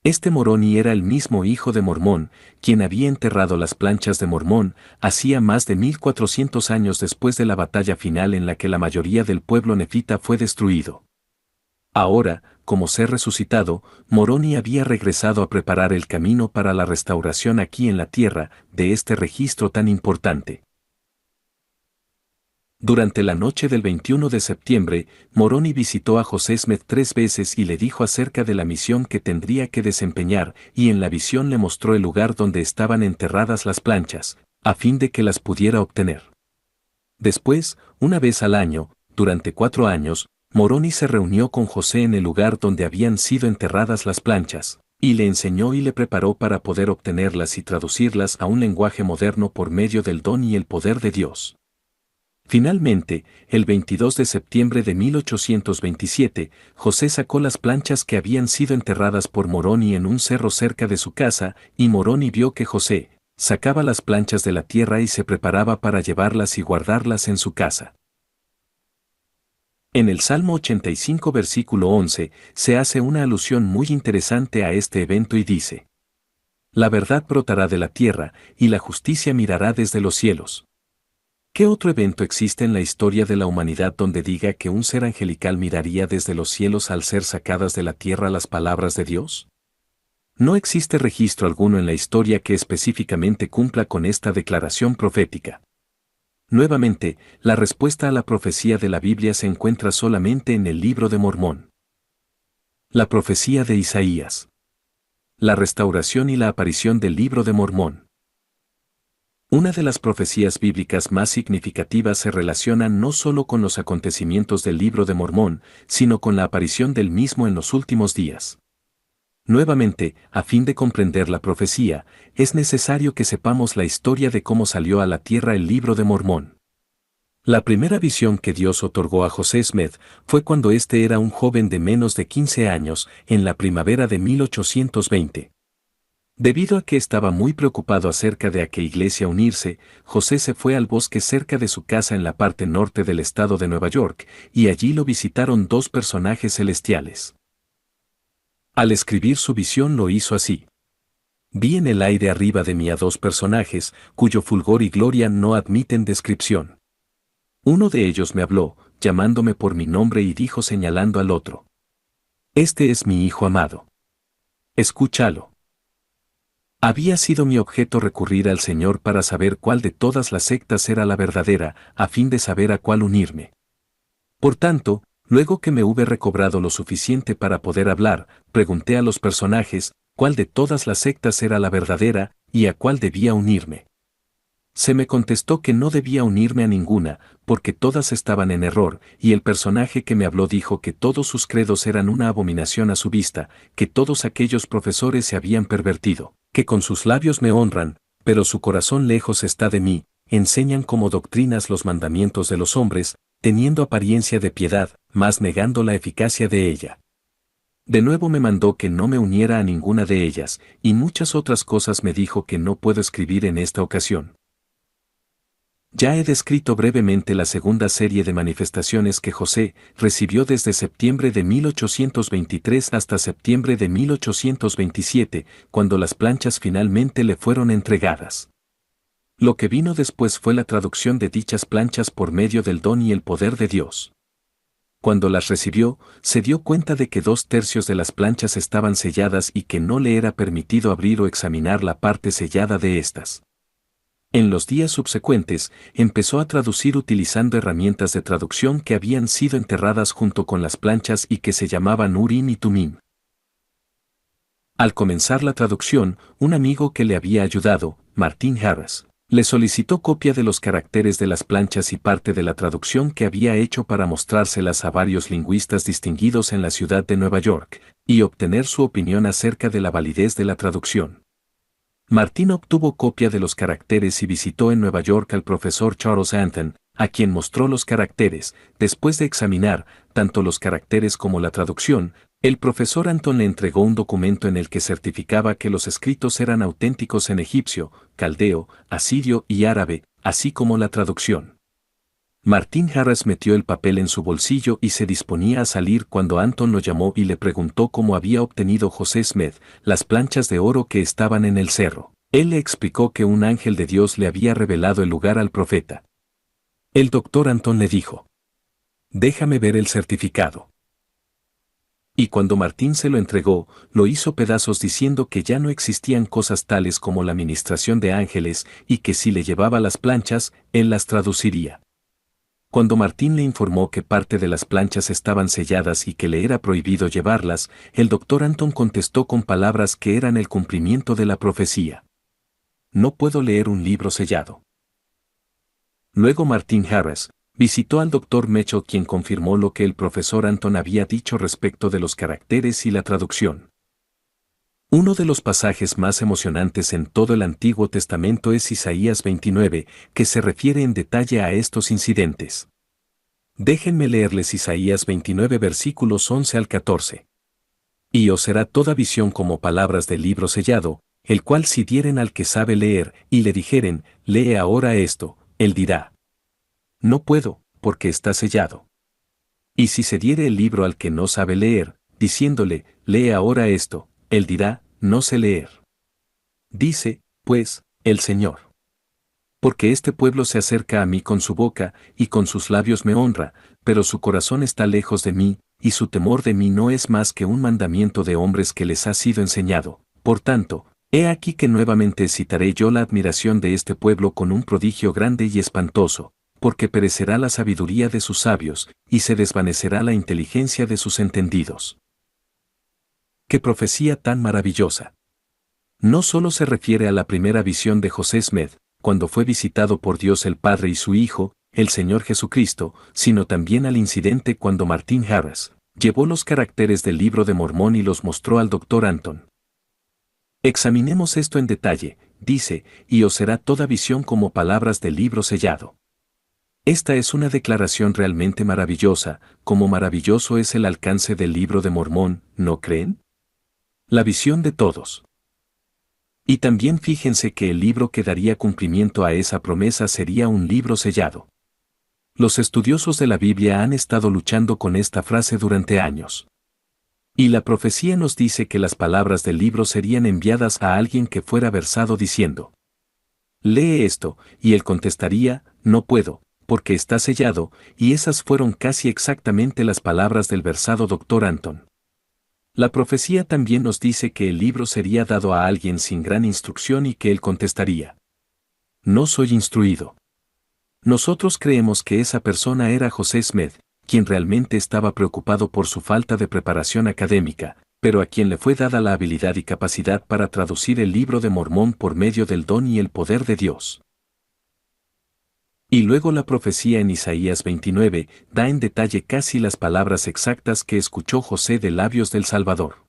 Este Moroni era el mismo hijo de Mormón, quien había enterrado las planchas de Mormón, hacía más de 1400 años después de la batalla final en la que la mayoría del pueblo nefita fue destruido. Ahora, como ser resucitado, Moroni había regresado a preparar el camino para la restauración aquí en la tierra de este registro tan importante. Durante la noche del 21 de septiembre, Moroni visitó a José Smith 3 veces y le dijo acerca de la misión que tendría que desempeñar, y en la visión le mostró el lugar donde estaban enterradas las planchas, a fin de que las pudiera obtener. Después, una vez al año, durante 4 años, Moroni se reunió con José en el lugar donde habían sido enterradas las planchas, y le enseñó y le preparó para poder obtenerlas y traducirlas a un lenguaje moderno por medio del don y el poder de Dios. Finalmente, el 22 de septiembre de 1827, José sacó las planchas que habían sido enterradas por Moroni en un cerro cerca de su casa, y Moroni vio que José sacaba las planchas de la tierra y se preparaba para llevarlas y guardarlas en su casa. En el Salmo 85 versículo 11, se hace una alusión muy interesante a este evento y dice: La verdad brotará de la tierra, y la justicia mirará desde los cielos. ¿Qué otro evento existe en la historia de la humanidad donde diga que un ser angelical miraría desde los cielos al ser sacadas de la tierra las palabras de Dios? No existe registro alguno en la historia que específicamente cumpla con esta declaración profética. Nuevamente, la respuesta a la profecía de la Biblia se encuentra solamente en el libro de Mormón. La profecía de Isaías. La restauración y la aparición del Libro de Mormón. Una de las profecías bíblicas más significativas se relaciona no solo con los acontecimientos del Libro de Mormón, sino con la aparición del mismo en los últimos días. Nuevamente, a fin de comprender la profecía, es necesario que sepamos la historia de cómo salió a la tierra el Libro de Mormón. La primera visión que Dios otorgó a José Smith fue cuando éste era un joven de menos de 15 años, en la primavera de 1820. Debido a que estaba muy preocupado acerca de a qué iglesia unirse, José se fue al bosque cerca de su casa en la parte norte del estado de Nueva York, y allí lo visitaron dos personajes celestiales. Al escribir su visión lo hizo así. Vi en el aire arriba de mí a dos personajes, cuyo fulgor y gloria no admiten descripción. Uno de ellos me habló, llamándome por mi nombre y dijo señalando al otro: Este es mi hijo amado. Escúchalo. Había sido mi objeto recurrir al Señor para saber cuál de todas las sectas era la verdadera, a fin de saber a cuál unirme. Por tanto, luego que me hube recobrado lo suficiente para poder hablar, pregunté a los personajes, cuál de todas las sectas era la verdadera, y a cuál debía unirme. Se me contestó que no debía unirme a ninguna, porque todas estaban en error, y el personaje que me habló dijo que todos sus credos eran una abominación a su vista, que todos aquellos profesores se habían pervertido, que con sus labios me honran, pero su corazón lejos está de mí, enseñan como doctrinas los mandamientos de los hombres, teniendo apariencia de piedad, mas negando la eficacia de ella. De nuevo me mandó que no me uniera a ninguna de ellas, y muchas otras cosas me dijo que no puedo escribir en esta ocasión. Ya he descrito brevemente la segunda serie de manifestaciones que José recibió desde septiembre de 1823 hasta septiembre de 1827, cuando las planchas finalmente le fueron entregadas. Lo que vino después fue la traducción de dichas planchas por medio del don y el poder de Dios. Cuando las recibió, se dio cuenta de que 2/3 de las planchas estaban selladas y que no le era permitido abrir o examinar la parte sellada de estas. En los días subsecuentes, empezó a traducir utilizando herramientas de traducción que habían sido enterradas junto con las planchas y que se llamaban Urim y Tumim. Al comenzar la traducción, un amigo que le había ayudado, Martin Harris, le solicitó copia de los caracteres de las planchas y parte de la traducción que había hecho para mostrárselas a varios lingüistas distinguidos en la ciudad de Nueva York, y obtener su opinión acerca de la validez de la traducción. Martin obtuvo copia de los caracteres y visitó en Nueva York al profesor Charles Anton, a quien mostró los caracteres. Después de examinar tanto los caracteres como la traducción, el profesor Anton le entregó un documento en el que certificaba que los escritos eran auténticos en egipcio, caldeo, asirio y árabe, así como la traducción. Martin Harris metió el papel en su bolsillo y se disponía a salir cuando Anton lo llamó y le preguntó cómo había obtenido José Smith las planchas de oro que estaban en el cerro. Él le explicó que un ángel de Dios le había revelado el lugar al profeta. El doctor Anton le dijo: «Déjame ver el certificado». Y cuando Martín se lo entregó, lo hizo pedazos diciendo que ya no existían cosas tales como la ministración de ángeles y que si le llevaba las planchas, él las traduciría. Cuando Martín le informó que parte de las planchas estaban selladas y que le era prohibido llevarlas, el doctor Anton contestó con palabras que eran el cumplimiento de la profecía: «No puedo leer un libro sellado». Luego Martin Harris visitó al doctor Mitchell, quien confirmó lo que el profesor Anton había dicho respecto de los caracteres y la traducción. Uno de los pasajes más emocionantes en todo el Antiguo Testamento es Isaías 29, que se refiere en detalle a estos incidentes. Déjenme leerles Isaías 29 versículos 11 al 14. «Y os será toda visión como palabras del libro sellado, el cual si dieren al que sabe leer, y le dijeren, lee ahora esto, él dirá: no puedo, porque está sellado. Y si se diere el libro al que no sabe leer, diciéndole, lee ahora esto, él dirá, no sé leer. Dice, pues, el Señor. Porque este pueblo se acerca a mí con su boca, y con sus labios me honra, pero su corazón está lejos de mí, y su temor de mí no es más que un mandamiento de hombres que les ha sido enseñado. Por tanto, he aquí que nuevamente citaré yo la admiración de este pueblo con un prodigio grande y espantoso, porque perecerá la sabiduría de sus sabios, y se desvanecerá la inteligencia de sus entendidos. ¡Qué profecía tan maravillosa! No solo se refiere a la primera visión de José Smith, cuando fue visitado por Dios el Padre y su Hijo, el Señor Jesucristo, sino también al incidente cuando Martin Harris llevó los caracteres del Libro de Mormón y los mostró al Dr. Anton. Examinemos esto en detalle, dice, y os será toda visión como palabras del libro sellado. Esta es una declaración realmente maravillosa, como maravilloso es el alcance del Libro de Mormón, ¿no creen? La visión de todos. Y también fíjense que el libro que daría cumplimiento a esa promesa sería un libro sellado. Los estudiosos de la Biblia han estado luchando con esta frase durante años. Y la profecía nos dice que las palabras del libro serían enviadas a alguien que fuera versado diciendo: lee esto, y él contestaría: no puedo, porque está sellado, y esas fueron casi exactamente las palabras del versado Dr. Anton. La profecía también nos dice que el libro sería dado a alguien sin gran instrucción y que él contestaría: no soy instruido. Nosotros creemos que esa persona era José Smith, quien realmente estaba preocupado por su falta de preparación académica, pero a quien le fue dada la habilidad y capacidad para traducir el Libro de Mormón por medio del don y el poder de Dios. Y luego la profecía en Isaías 29 da en detalle casi las palabras exactas que escuchó José de labios del Salvador.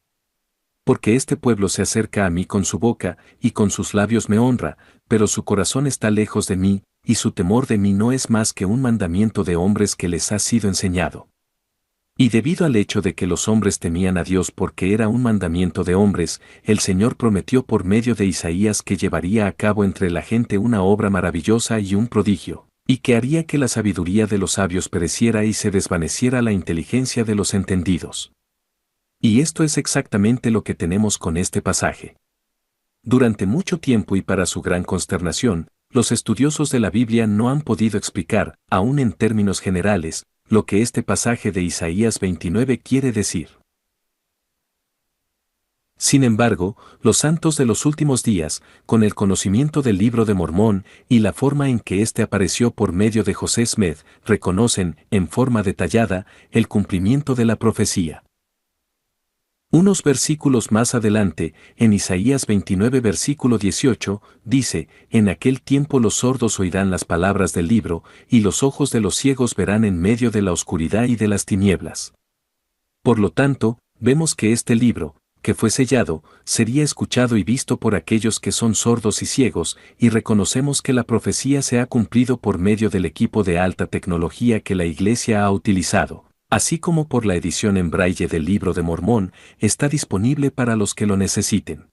Porque este pueblo se acerca a mí con su boca, y con sus labios me honra, pero su corazón está lejos de mí, y su temor de mí no es más que un mandamiento de hombres que les ha sido enseñado. Y debido al hecho de que los hombres temían a Dios porque era un mandamiento de hombres, el Señor prometió por medio de Isaías que llevaría a cabo entre la gente una obra maravillosa y un prodigio, y que haría que la sabiduría de los sabios pereciera y se desvaneciera la inteligencia de los entendidos. Y esto es exactamente lo que tenemos con este pasaje. Durante mucho tiempo y para su gran consternación, los estudiosos de la Biblia no han podido explicar, aún en términos generales, lo que este pasaje de Isaías 29 quiere decir. Sin embargo, los santos de los últimos días, con el conocimiento del Libro de Mormón y la forma en que éste apareció por medio de José Smith, reconocen, en forma detallada, el cumplimiento de la profecía. Unos versículos más adelante, en Isaías 29 versículo 18, dice: en aquel tiempo los sordos oirán las palabras del libro, y los ojos de los ciegos verán en medio de la oscuridad y de las tinieblas. Por lo tanto, vemos que este libro, que fue sellado, sería escuchado y visto por aquellos que son sordos y ciegos, y reconocemos que la profecía se ha cumplido por medio del equipo de alta tecnología que la Iglesia ha utilizado. Así como por la edición en braille del Libro de Mormón, está disponible para los que lo necesiten.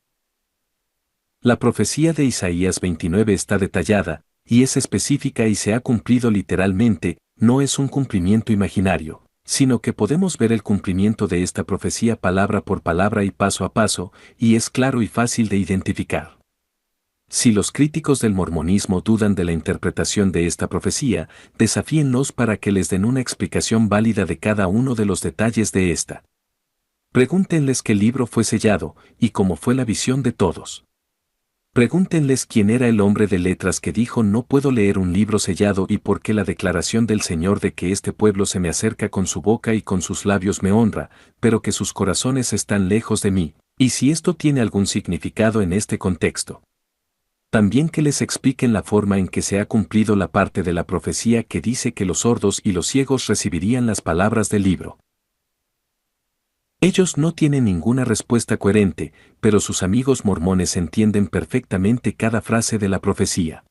La profecía de Isaías 29 está detallada, y es específica y se ha cumplido literalmente, no es un cumplimiento imaginario, sino que podemos ver el cumplimiento de esta profecía palabra por palabra y paso a paso, y es claro y fácil de identificar. Si los críticos del mormonismo dudan de la interpretación de esta profecía, desafíenlos para que les den una explicación válida de cada uno de los detalles de esta. Pregúntenles qué libro fue sellado, y cómo fue la visión de todos. Pregúntenles quién era el hombre de letras que dijo: no puedo leer un libro sellado, y por qué la declaración del Señor de que este pueblo se me acerca con su boca y con sus labios me honra, pero que sus corazones están lejos de mí, y si esto tiene algún significado en este contexto. También que les expliquen la forma en que se ha cumplido la parte de la profecía que dice que los sordos y los ciegos recibirían las palabras del libro. Ellos no tienen ninguna respuesta coherente, pero sus amigos mormones entienden perfectamente cada frase de la profecía.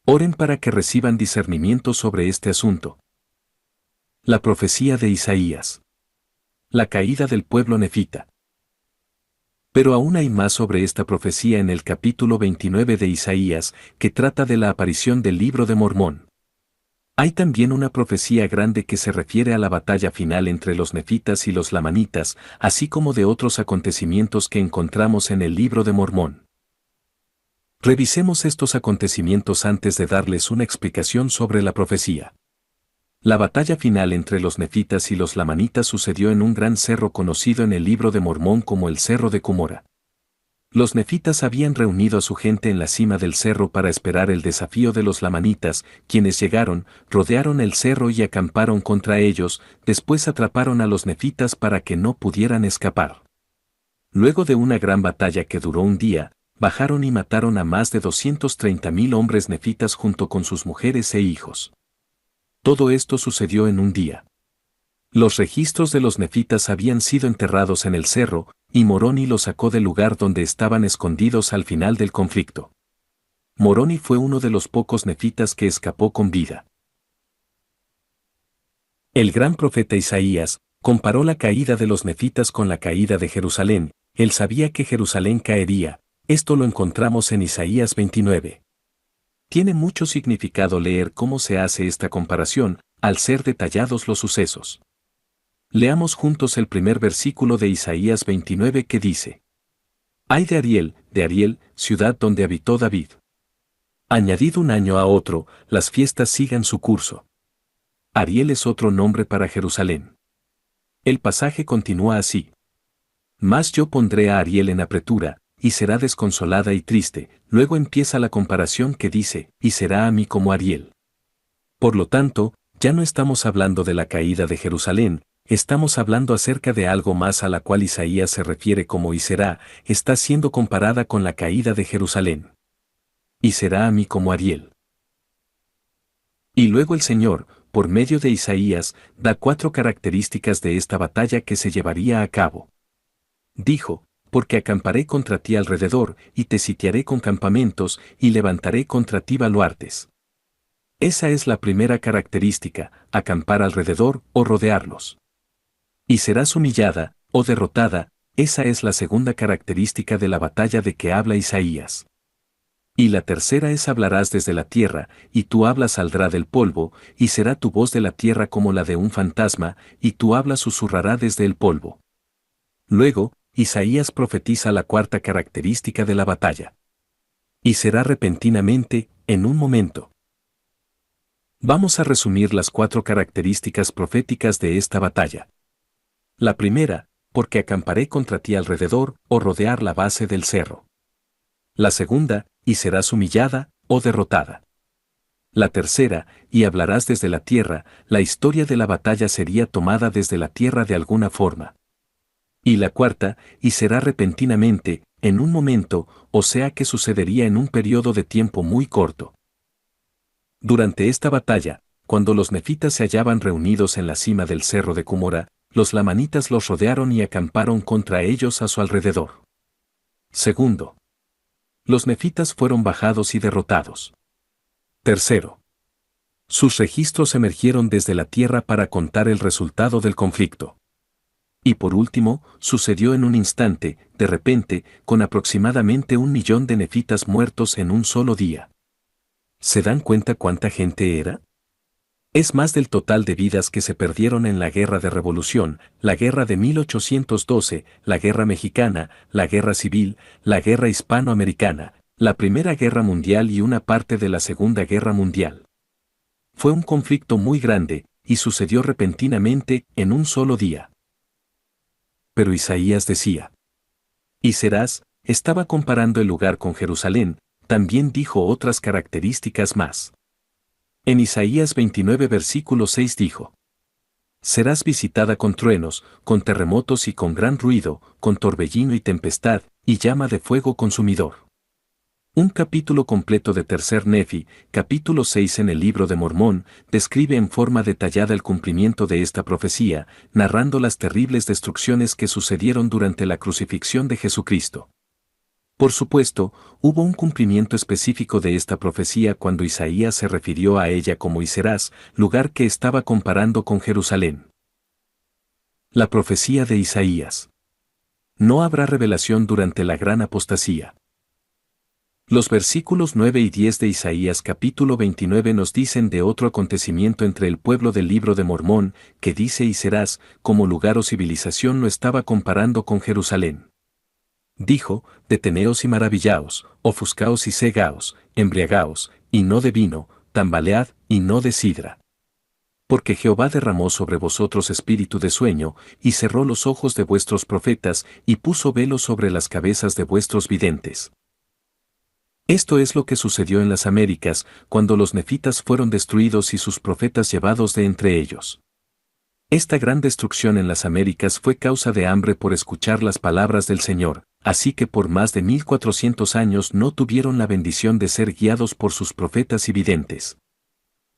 Oren para que reciban discernimiento sobre este asunto. La profecía de Isaías. La caída del pueblo nefita. Pero aún hay más sobre esta profecía en el capítulo 29 de Isaías, que trata de la aparición del Libro de Mormón. Hay también una profecía grande que se refiere a la batalla final entre los nefitas y los lamanitas, así como de otros acontecimientos que encontramos en el Libro de Mormón. Revisemos estos acontecimientos antes de darles una explicación sobre la profecía. La batalla final entre los nefitas y los lamanitas sucedió en un gran cerro conocido en el Libro de Mormón como el Cerro de Cumorah. Los nefitas habían reunido a su gente en la cima del cerro para esperar el desafío de los lamanitas, quienes llegaron, rodearon el cerro y acamparon contra ellos, después atraparon a los nefitas para que no pudieran escapar. Luego de una gran batalla que duró un día, bajaron y mataron a más de 230.000 hombres nefitas junto con sus mujeres e hijos. Todo esto sucedió en un día. Los registros de los nefitas habían sido enterrados en el cerro, y Moroni los sacó del lugar donde estaban escondidos al final del conflicto. Moroni fue uno de los pocos nefitas que escapó con vida. El gran profeta Isaías comparó la caída de los nefitas con la caída de Jerusalén. Él sabía que Jerusalén caería. Esto lo encontramos en Isaías 29. Tiene mucho significado leer cómo se hace esta comparación, al ser detallados los sucesos. Leamos juntos el primer versículo de Isaías 29 que dice: Ay de Ariel, ciudad donde habitó David. Añadid un año a otro, las fiestas sigan su curso. Ariel es otro nombre para Jerusalén. El pasaje continúa así. Mas yo pondré a Ariel en apretura, y será desconsolada y triste. Luego empieza la comparación que dice, y será a mí como Ariel. Por lo tanto, ya no estamos hablando de la caída de Jerusalén, estamos hablando acerca de algo más a la cual Isaías se refiere como y será, está siendo comparada con la caída de Jerusalén. Y será a mí como Ariel. Y luego el Señor, por medio de Isaías, da 4 características de esta batalla que se llevaría a cabo. Dijo, porque acamparé contra ti alrededor, y te sitiaré con campamentos, y levantaré contra ti baluartes. Esa es la primera característica, acampar alrededor o rodearlos. Y serás humillada, o derrotada, esa es la segunda característica de la batalla de que habla Isaías. Y la tercera es hablarás desde la tierra, y tu habla saldrá del polvo, y será tu voz de la tierra como la de un fantasma, y tu habla susurrará desde el polvo. Luego, Isaías profetiza la cuarta característica de la batalla. Y será repentinamente, en un momento. Vamos a resumir las 4 características proféticas de esta batalla. La primera, porque acamparé contra ti alrededor, o rodear la base del cerro. La segunda, y serás humillada, o derrotada. La tercera, y hablarás desde la tierra, la historia de la batalla sería tomada desde la tierra de alguna forma. Y la cuarta, y será repentinamente, en un momento, o sea que sucedería en un periodo de tiempo muy corto. Durante esta batalla, cuando los nefitas se hallaban reunidos en la cima del cerro de Cumora, los lamanitas los rodearon y acamparon contra ellos a su alrededor. Segundo, los nefitas fueron bajados y derrotados. Tercero, sus registros emergieron desde la tierra para contar el resultado del conflicto. Y por último, sucedió en un instante, de repente, con aproximadamente 1 millón de nefitas muertos en un solo día. ¿Se dan cuenta cuánta gente era? Es más del total de vidas que se perdieron en la Guerra de Revolución, la Guerra de 1812, la Guerra Mexicana, la Guerra Civil, la Guerra Hispanoamericana, la Primera Guerra Mundial y una parte de la Segunda Guerra Mundial. Fue un conflicto muy grande, y sucedió repentinamente, en un solo día. Pero Isaías decía, y serás, estaba comparando el lugar con Jerusalén, también dijo otras características más. En Isaías 29 versículo 6 dijo, serás visitada con truenos, con terremotos y con gran ruido, con torbellino y tempestad, y llama de fuego consumidor. Un capítulo completo de Tercer Nefi, capítulo 6 en el libro de Mormón, describe en forma detallada el cumplimiento de esta profecía, narrando las terribles destrucciones que sucedieron durante la crucifixión de Jesucristo. Por supuesto, hubo un cumplimiento específico de esta profecía cuando Isaías se refirió a ella como y serás, lugar que estaba comparando con Jerusalén. La profecía de Isaías. No habrá revelación durante la gran apostasía. Los versículos 9 y 10 de Isaías capítulo 29 nos dicen de otro acontecimiento entre el pueblo del libro de Mormón, que dice y serás, como lugar o civilización lo estaba comparando con Jerusalén. Dijo, deteneos y maravillaos, ofuscaos y cegaos, embriagaos, y no de vino, tambalead, y no de sidra. Porque Jehová derramó sobre vosotros espíritu de sueño, y cerró los ojos de vuestros profetas, y puso velo sobre las cabezas de vuestros videntes. Esto es lo que sucedió en las Américas, cuando los nefitas fueron destruidos y sus profetas llevados de entre ellos. Esta gran destrucción en las Américas fue causa de hambre por escuchar las palabras del Señor, así que por más de 1400 años no tuvieron la bendición de ser guiados por sus profetas y videntes.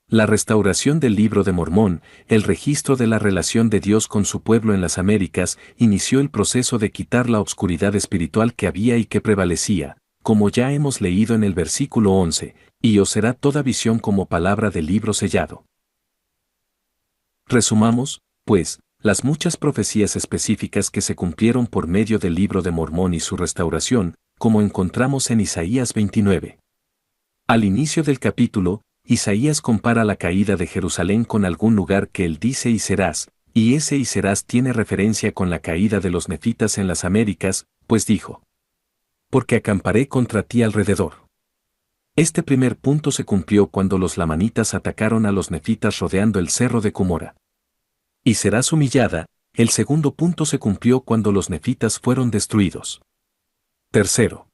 La restauración del Libro de Mormón, el registro de la relación de Dios con su pueblo en las Américas, inició el proceso de quitar la obscuridad espiritual que había y que prevalecía, como ya hemos leído en el versículo 11, y os será toda visión como palabra del libro sellado. Resumamos, pues, las muchas profecías específicas que se cumplieron por medio del Libro de Mormón y su restauración, como encontramos en Isaías 29. Al inicio del capítulo, Isaías compara la caída de Jerusalén con algún lugar que él dice y serás, y ese y serás tiene referencia con la caída de los nefitas en las Américas, pues dijo: porque acamparé contra ti alrededor. Este primer punto se cumplió cuando los lamanitas atacaron a los nefitas rodeando el cerro de Cumora. Y serás humillada, el segundo punto se cumplió cuando los nefitas fueron destruidos. Tercero,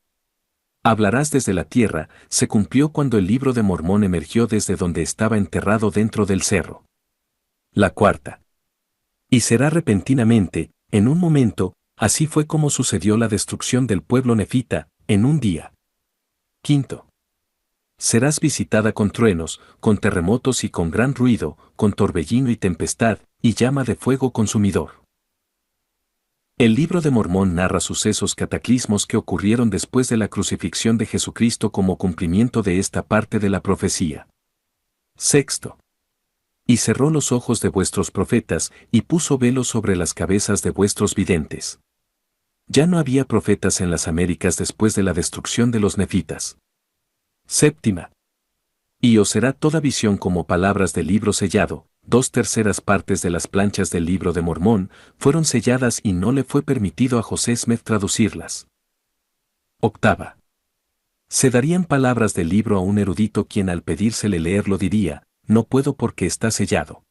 hablarás desde la tierra, se cumplió cuando el Libro de Mormón emergió desde donde estaba enterrado dentro del cerro. La cuarta, y será repentinamente, en un momento, así fue como sucedió la destrucción del pueblo nefita, en un día. Quinto, serás visitada con truenos, con terremotos y con gran ruido, con torbellino y tempestad, y llama de fuego consumidor. El Libro de Mormón narra sucesos cataclismos que ocurrieron después de la crucifixión de Jesucristo como cumplimiento de esta parte de la profecía. Sexto, y cerró los ojos de vuestros profetas, y puso velos sobre las cabezas de vuestros videntes. Ya no había profetas en las Américas después de la destrucción de los nefitas. Séptima, y os será toda visión como palabras del libro sellado. 2/3 partes de las planchas del Libro de Mormón fueron selladas y no le fue permitido a José Smith traducirlas. Octava, se darían palabras del libro a un erudito quien al pedírsele leerlo diría: no puedo porque está sellado.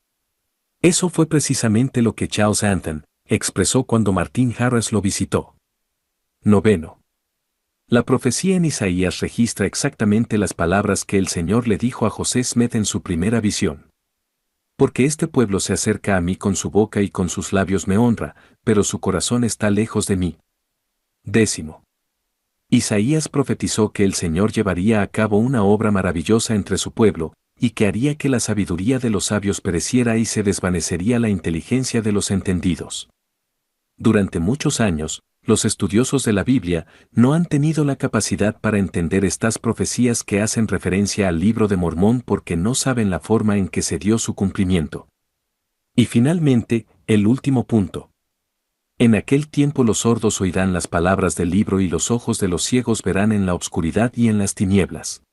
Eso fue precisamente lo que Charles Anthon expresó cuando Martin Harris lo visitó. Noveno, la profecía en Isaías registra exactamente las palabras que el Señor le dijo a José Smith en su primera visión. Porque este pueblo se acerca a mí con su boca y con sus labios me honra, pero su corazón está lejos de mí. Décimo, Isaías profetizó que el Señor llevaría a cabo una obra maravillosa entre su pueblo, y que haría que la sabiduría de los sabios pereciera y se desvanecería la inteligencia de los entendidos. Durante muchos años, los estudiosos de la Biblia no han tenido la capacidad para entender estas profecías que hacen referencia al Libro de Mormón porque no saben la forma en que se dio su cumplimiento. Y finalmente, el último punto. En aquel tiempo los sordos oirán las palabras del libro y los ojos de los ciegos verán en la oscuridad y en las tinieblas.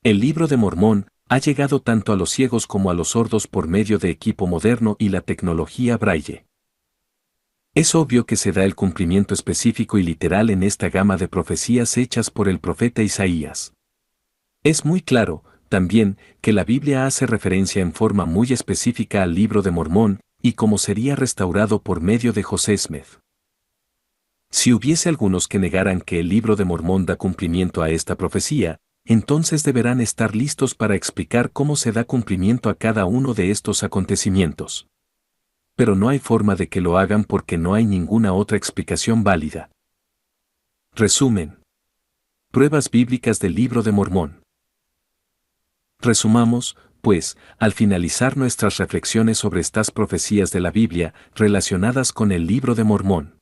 El Libro de Mormón ha llegado tanto a los ciegos como a los sordos por medio de equipo moderno y la tecnología Braille. Es obvio que se da el cumplimiento específico y literal en esta gama de profecías hechas por el profeta Isaías. Es muy claro, también, que la Biblia hace referencia en forma muy específica al Libro de Mormón, y cómo sería restaurado por medio de José Smith. Si hubiese algunos que negaran que el Libro de Mormón da cumplimiento a esta profecía, entonces deberán estar listos para explicar cómo se da cumplimiento a cada uno de estos acontecimientos. Pero no hay forma de que lo hagan porque no hay ninguna otra explicación válida. Resumen. Pruebas bíblicas del Libro de Mormón. Resumamos, pues, al finalizar nuestras reflexiones sobre estas profecías de la Biblia relacionadas con el Libro de Mormón.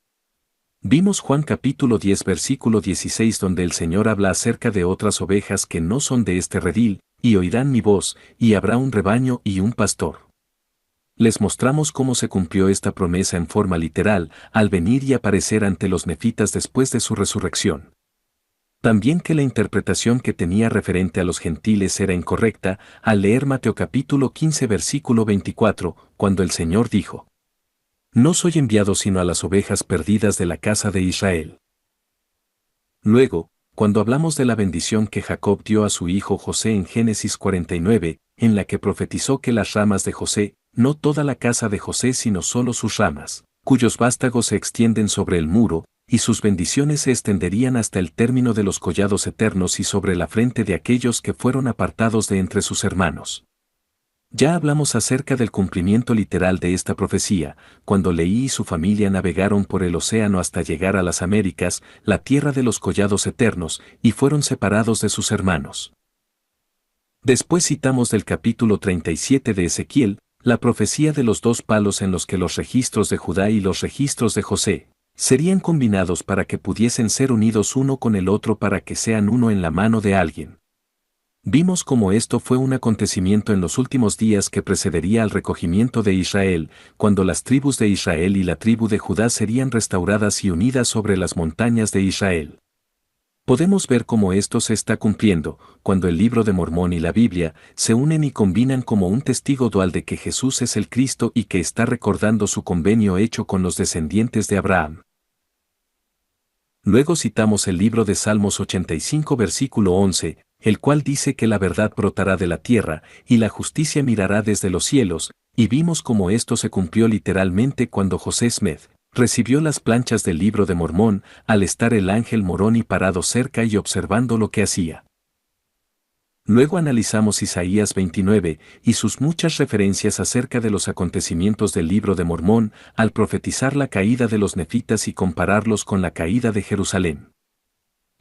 Vimos Juan capítulo 10 versículo 16 donde el Señor habla acerca de otras ovejas que no son de este redil, y oirán mi voz, y habrá un rebaño y un pastor. Les mostramos cómo se cumplió esta promesa en forma literal, al venir y aparecer ante los nefitas después de su resurrección. También que la interpretación que tenía referente a los gentiles era incorrecta, al leer Mateo capítulo 15 versículo 24, cuando el Señor dijo: no soy enviado sino a las ovejas perdidas de la casa de Israel. Luego, cuando hablamos de la bendición que Jacob dio a su hijo José en Génesis 49, en la que profetizó que las ramas de José, no toda la casa de José sino solo sus ramas, cuyos vástagos se extienden sobre el muro, y sus bendiciones se extenderían hasta el término de los collados eternos y sobre la frente de aquellos que fueron apartados de entre sus hermanos. Ya hablamos acerca del cumplimiento literal de esta profecía, cuando Leí y su familia navegaron por el océano hasta llegar a las Américas, la tierra de los collados eternos, y fueron separados de sus hermanos. Después citamos del capítulo 37 de Ezequiel, la profecía de los dos palos en los que los registros de Judá y los registros de José serían combinados para que pudiesen ser unidos uno con el otro para que sean uno en la mano de alguien. Vimos cómo esto fue un acontecimiento en los últimos días que precedería al recogimiento de Israel, cuando las tribus de Israel y la tribu de Judá serían restauradas y unidas sobre las montañas de Israel. Podemos ver cómo esto se está cumpliendo, cuando el libro de Mormón y la Biblia se unen y combinan como un testigo dual de que Jesús es el Cristo y que está recordando su convenio hecho con los descendientes de Abraham. Luego citamos el libro de Salmos 85 versículo 11, el cual dice que la verdad brotará de la tierra, y la justicia mirará desde los cielos, y vimos cómo esto se cumplió literalmente cuando José Smith recibió las planchas del libro de Mormón, al estar el ángel Moroni parado cerca y observando lo que hacía. Luego analizamos Isaías 29 y sus muchas referencias acerca de los acontecimientos del libro de Mormón al profetizar la caída de los nefitas y compararlos con la caída de Jerusalén.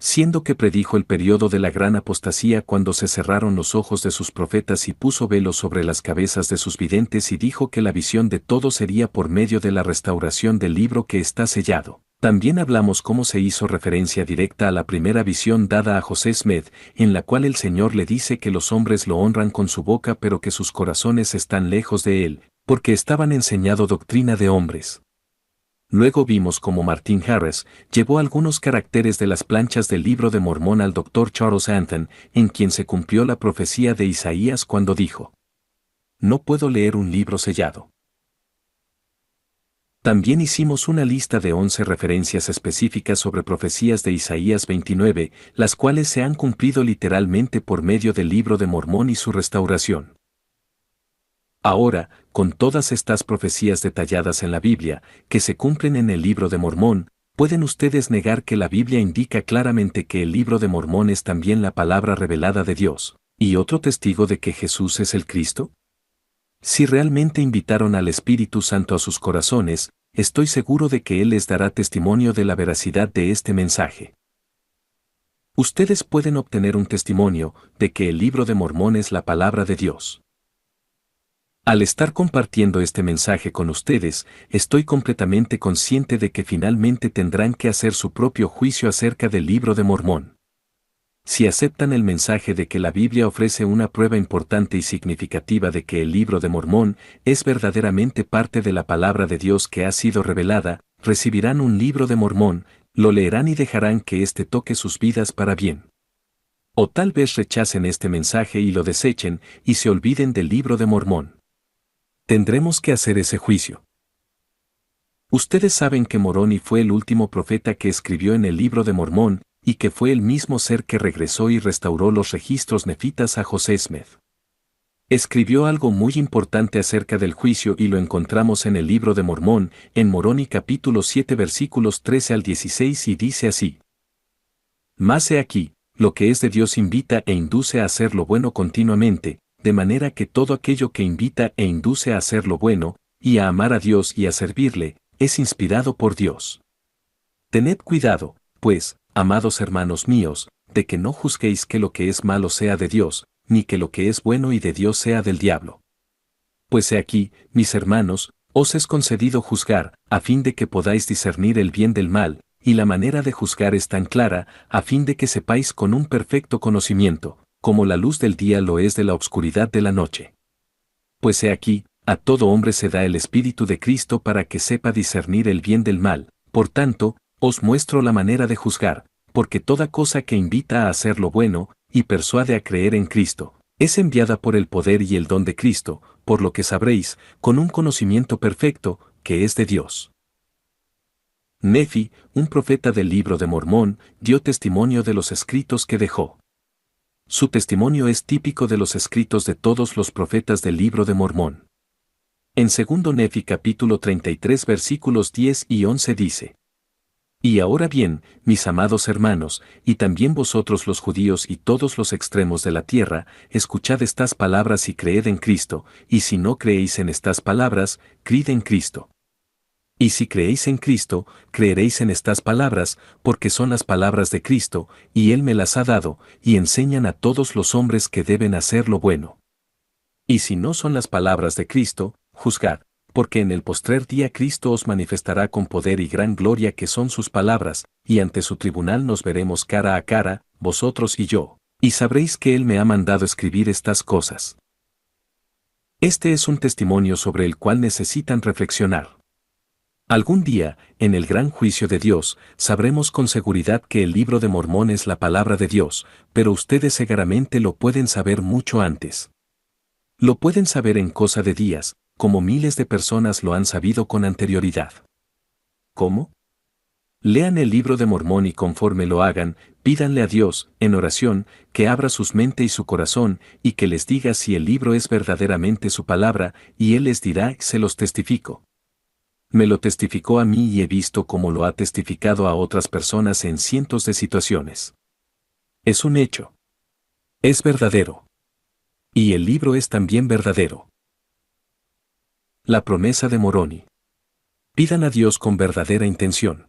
Siendo que predijo el periodo de la gran apostasía cuando se cerraron los ojos de sus profetas y puso velos sobre las cabezas de sus videntes y dijo que la visión de todo sería por medio de la restauración del libro que está sellado. También hablamos cómo se hizo referencia directa a la primera visión dada a José Smith, en la cual el Señor le dice que los hombres lo honran con su boca pero que sus corazones están lejos de él, porque estaban enseñando doctrina de hombres. Luego vimos cómo Martin Harris llevó algunos caracteres de las planchas del libro de Mormón al Dr. Charles Anthon, en quien se cumplió la profecía de Isaías cuando dijo: "No puedo leer un libro sellado". También hicimos una lista de 11 referencias específicas sobre profecías de Isaías 29, las cuales se han cumplido literalmente por medio del libro de Mormón y su restauración. Ahora, con todas estas profecías detalladas en la Biblia, que se cumplen en el libro de Mormón, ¿pueden ustedes negar que la Biblia indica claramente que el libro de Mormón es también la palabra revelada de Dios, y otro testigo de que Jesús es el Cristo? Si realmente invitaron al Espíritu Santo a sus corazones, estoy seguro de que Él les dará testimonio de la veracidad de este mensaje. Ustedes pueden obtener un testimonio de que el libro de Mormón es la palabra de Dios. Al estar compartiendo este mensaje con ustedes, estoy completamente consciente de que finalmente tendrán que hacer su propio juicio acerca del libro de Mormón. Si aceptan el mensaje de que la Biblia ofrece una prueba importante y significativa de que el libro de Mormón es verdaderamente parte de la palabra de Dios que ha sido revelada, recibirán un libro de Mormón, lo leerán y dejarán que éste toque sus vidas para bien. O tal vez rechacen este mensaje y lo desechen y se olviden del libro de Mormón. Tendremos que hacer ese juicio. Ustedes saben que Moroni fue el último profeta que escribió en el libro de Mormón, y que fue el mismo ser que regresó y restauró los registros nefitas a José Smith. Escribió algo muy importante acerca del juicio y lo encontramos en el libro de Mormón, en Moroni capítulo 7 versículos 13 al 16 y dice así: "Mas he aquí, lo que es de Dios invita e induce a hacer lo bueno continuamente, de manera que todo aquello que invita e induce a hacer lo bueno, y a amar a Dios y a servirle, es inspirado por Dios. Tened cuidado, pues, amados hermanos míos, de que no juzguéis que lo que es malo sea de Dios, ni que lo que es bueno y de Dios sea del diablo. Pues he aquí, mis hermanos, os es concedido juzgar, a fin de que podáis discernir el bien del mal, y la manera de juzgar es tan clara, a fin de que sepáis con un perfecto conocimiento, como la luz del día lo es de la obscuridad de la noche. Pues he aquí, a todo hombre se da el Espíritu de Cristo para que sepa discernir el bien del mal, por tanto, os muestro la manera de juzgar, porque toda cosa que invita a hacer lo bueno, y persuade a creer en Cristo, es enviada por el poder y el don de Cristo, por lo que sabréis, con un conocimiento perfecto, que es de Dios". Nefi, un profeta del libro de Mormón, dio testimonio de los escritos que dejó. Su testimonio es típico de los escritos de todos los profetas del libro de Mormón. En 2 Nefi capítulo 33 versículos 10 y 11 dice: Y ahora bien, mis amados hermanos, y también vosotros los judíos y todos los extremos de la tierra, escuchad estas palabras y creed en Cristo, y si no creéis en estas palabras, creed en Cristo. Y si creéis en Cristo, creeréis en estas palabras, porque son las palabras de Cristo, y Él me las ha dado, y enseñan a todos los hombres que deben hacer lo bueno. Y si no son las palabras de Cristo, juzgad, porque en el postrer día Cristo os manifestará con poder y gran gloria que son sus palabras, y ante su tribunal nos veremos cara a cara, vosotros y yo, y sabréis que Él me ha mandado escribir estas cosas. Este es un testimonio sobre el cual necesitan reflexionar. Algún día, en el gran juicio de Dios, sabremos con seguridad que el libro de Mormón es la palabra de Dios, pero ustedes seguramente lo pueden saber mucho antes. Lo pueden saber en cosa de días, como miles de personas lo han sabido con anterioridad. ¿Cómo? Lean el libro de Mormón y conforme lo hagan, pídanle a Dios, en oración, que abra sus mente y su corazón, y que les diga si el libro es verdaderamente su palabra, y Él les dirá, se los testifico. Me lo testificó a mí y he visto cómo lo ha testificado a otras personas en cientos de situaciones. Es un hecho. Es verdadero. Y el libro es también verdadero. La promesa de Moroni. Pidan a Dios con verdadera intención.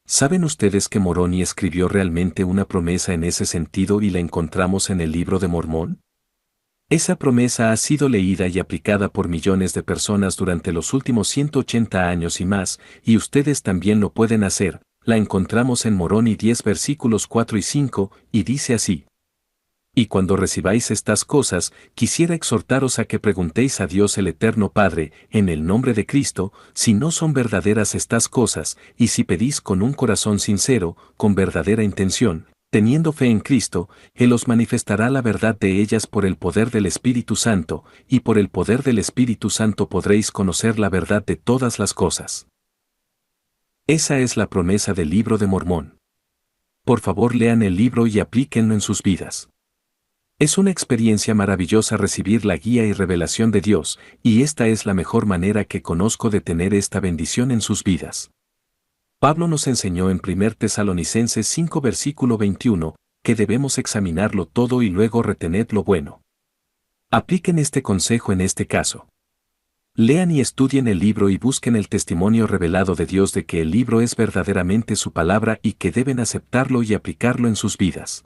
¿Saben ustedes que Moroni escribió realmente una promesa en ese sentido y la encontramos en el libro de Mormón? Esa promesa ha sido leída y aplicada por millones de personas durante los últimos 180 años y más, y ustedes también lo pueden hacer. La encontramos en Moroni 10 versículos 4 y 5, y dice así. Y cuando recibáis estas cosas, quisiera exhortaros a que preguntéis a Dios el Eterno Padre, en el nombre de Cristo, si no son verdaderas estas cosas, y si pedís con un corazón sincero, con verdadera intención, teniendo fe en Cristo, Él os manifestará la verdad de ellas por el poder del Espíritu Santo, y por el poder del Espíritu Santo podréis conocer la verdad de todas las cosas. Esa es la promesa del libro de Mormón. Por favor, lean el libro y aplíquenlo en sus vidas. Es una experiencia maravillosa recibir la guía y revelación de Dios, y esta es la mejor manera que conozco de tener esta bendición en sus vidas. Pablo nos enseñó en 1 Tesalonicenses 5 versículo 21, que debemos examinarlo todo y luego retened lo bueno. Apliquen este consejo en este caso. Lean y estudien el libro y busquen el testimonio revelado de Dios de que el libro es verdaderamente su palabra y que deben aceptarlo y aplicarlo en sus vidas.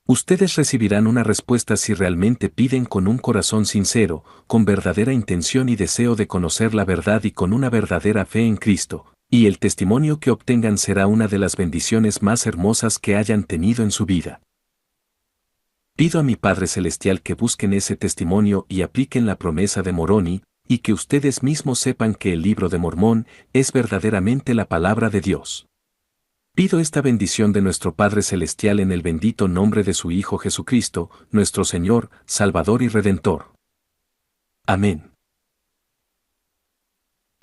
Ustedes recibirán una respuesta si realmente piden con un corazón sincero, con verdadera intención y deseo de conocer la verdad y con una verdadera fe en Cristo, y el testimonio que obtengan será una de las bendiciones más hermosas que hayan tenido en su vida. Pido a mi Padre Celestial que busquen ese testimonio y apliquen la promesa de Moroni, y que ustedes mismos sepan que el libro de Mormón es verdaderamente la palabra de Dios. Pido esta bendición de nuestro Padre Celestial en el bendito nombre de su Hijo Jesucristo, nuestro Señor, Salvador y Redentor. Amén.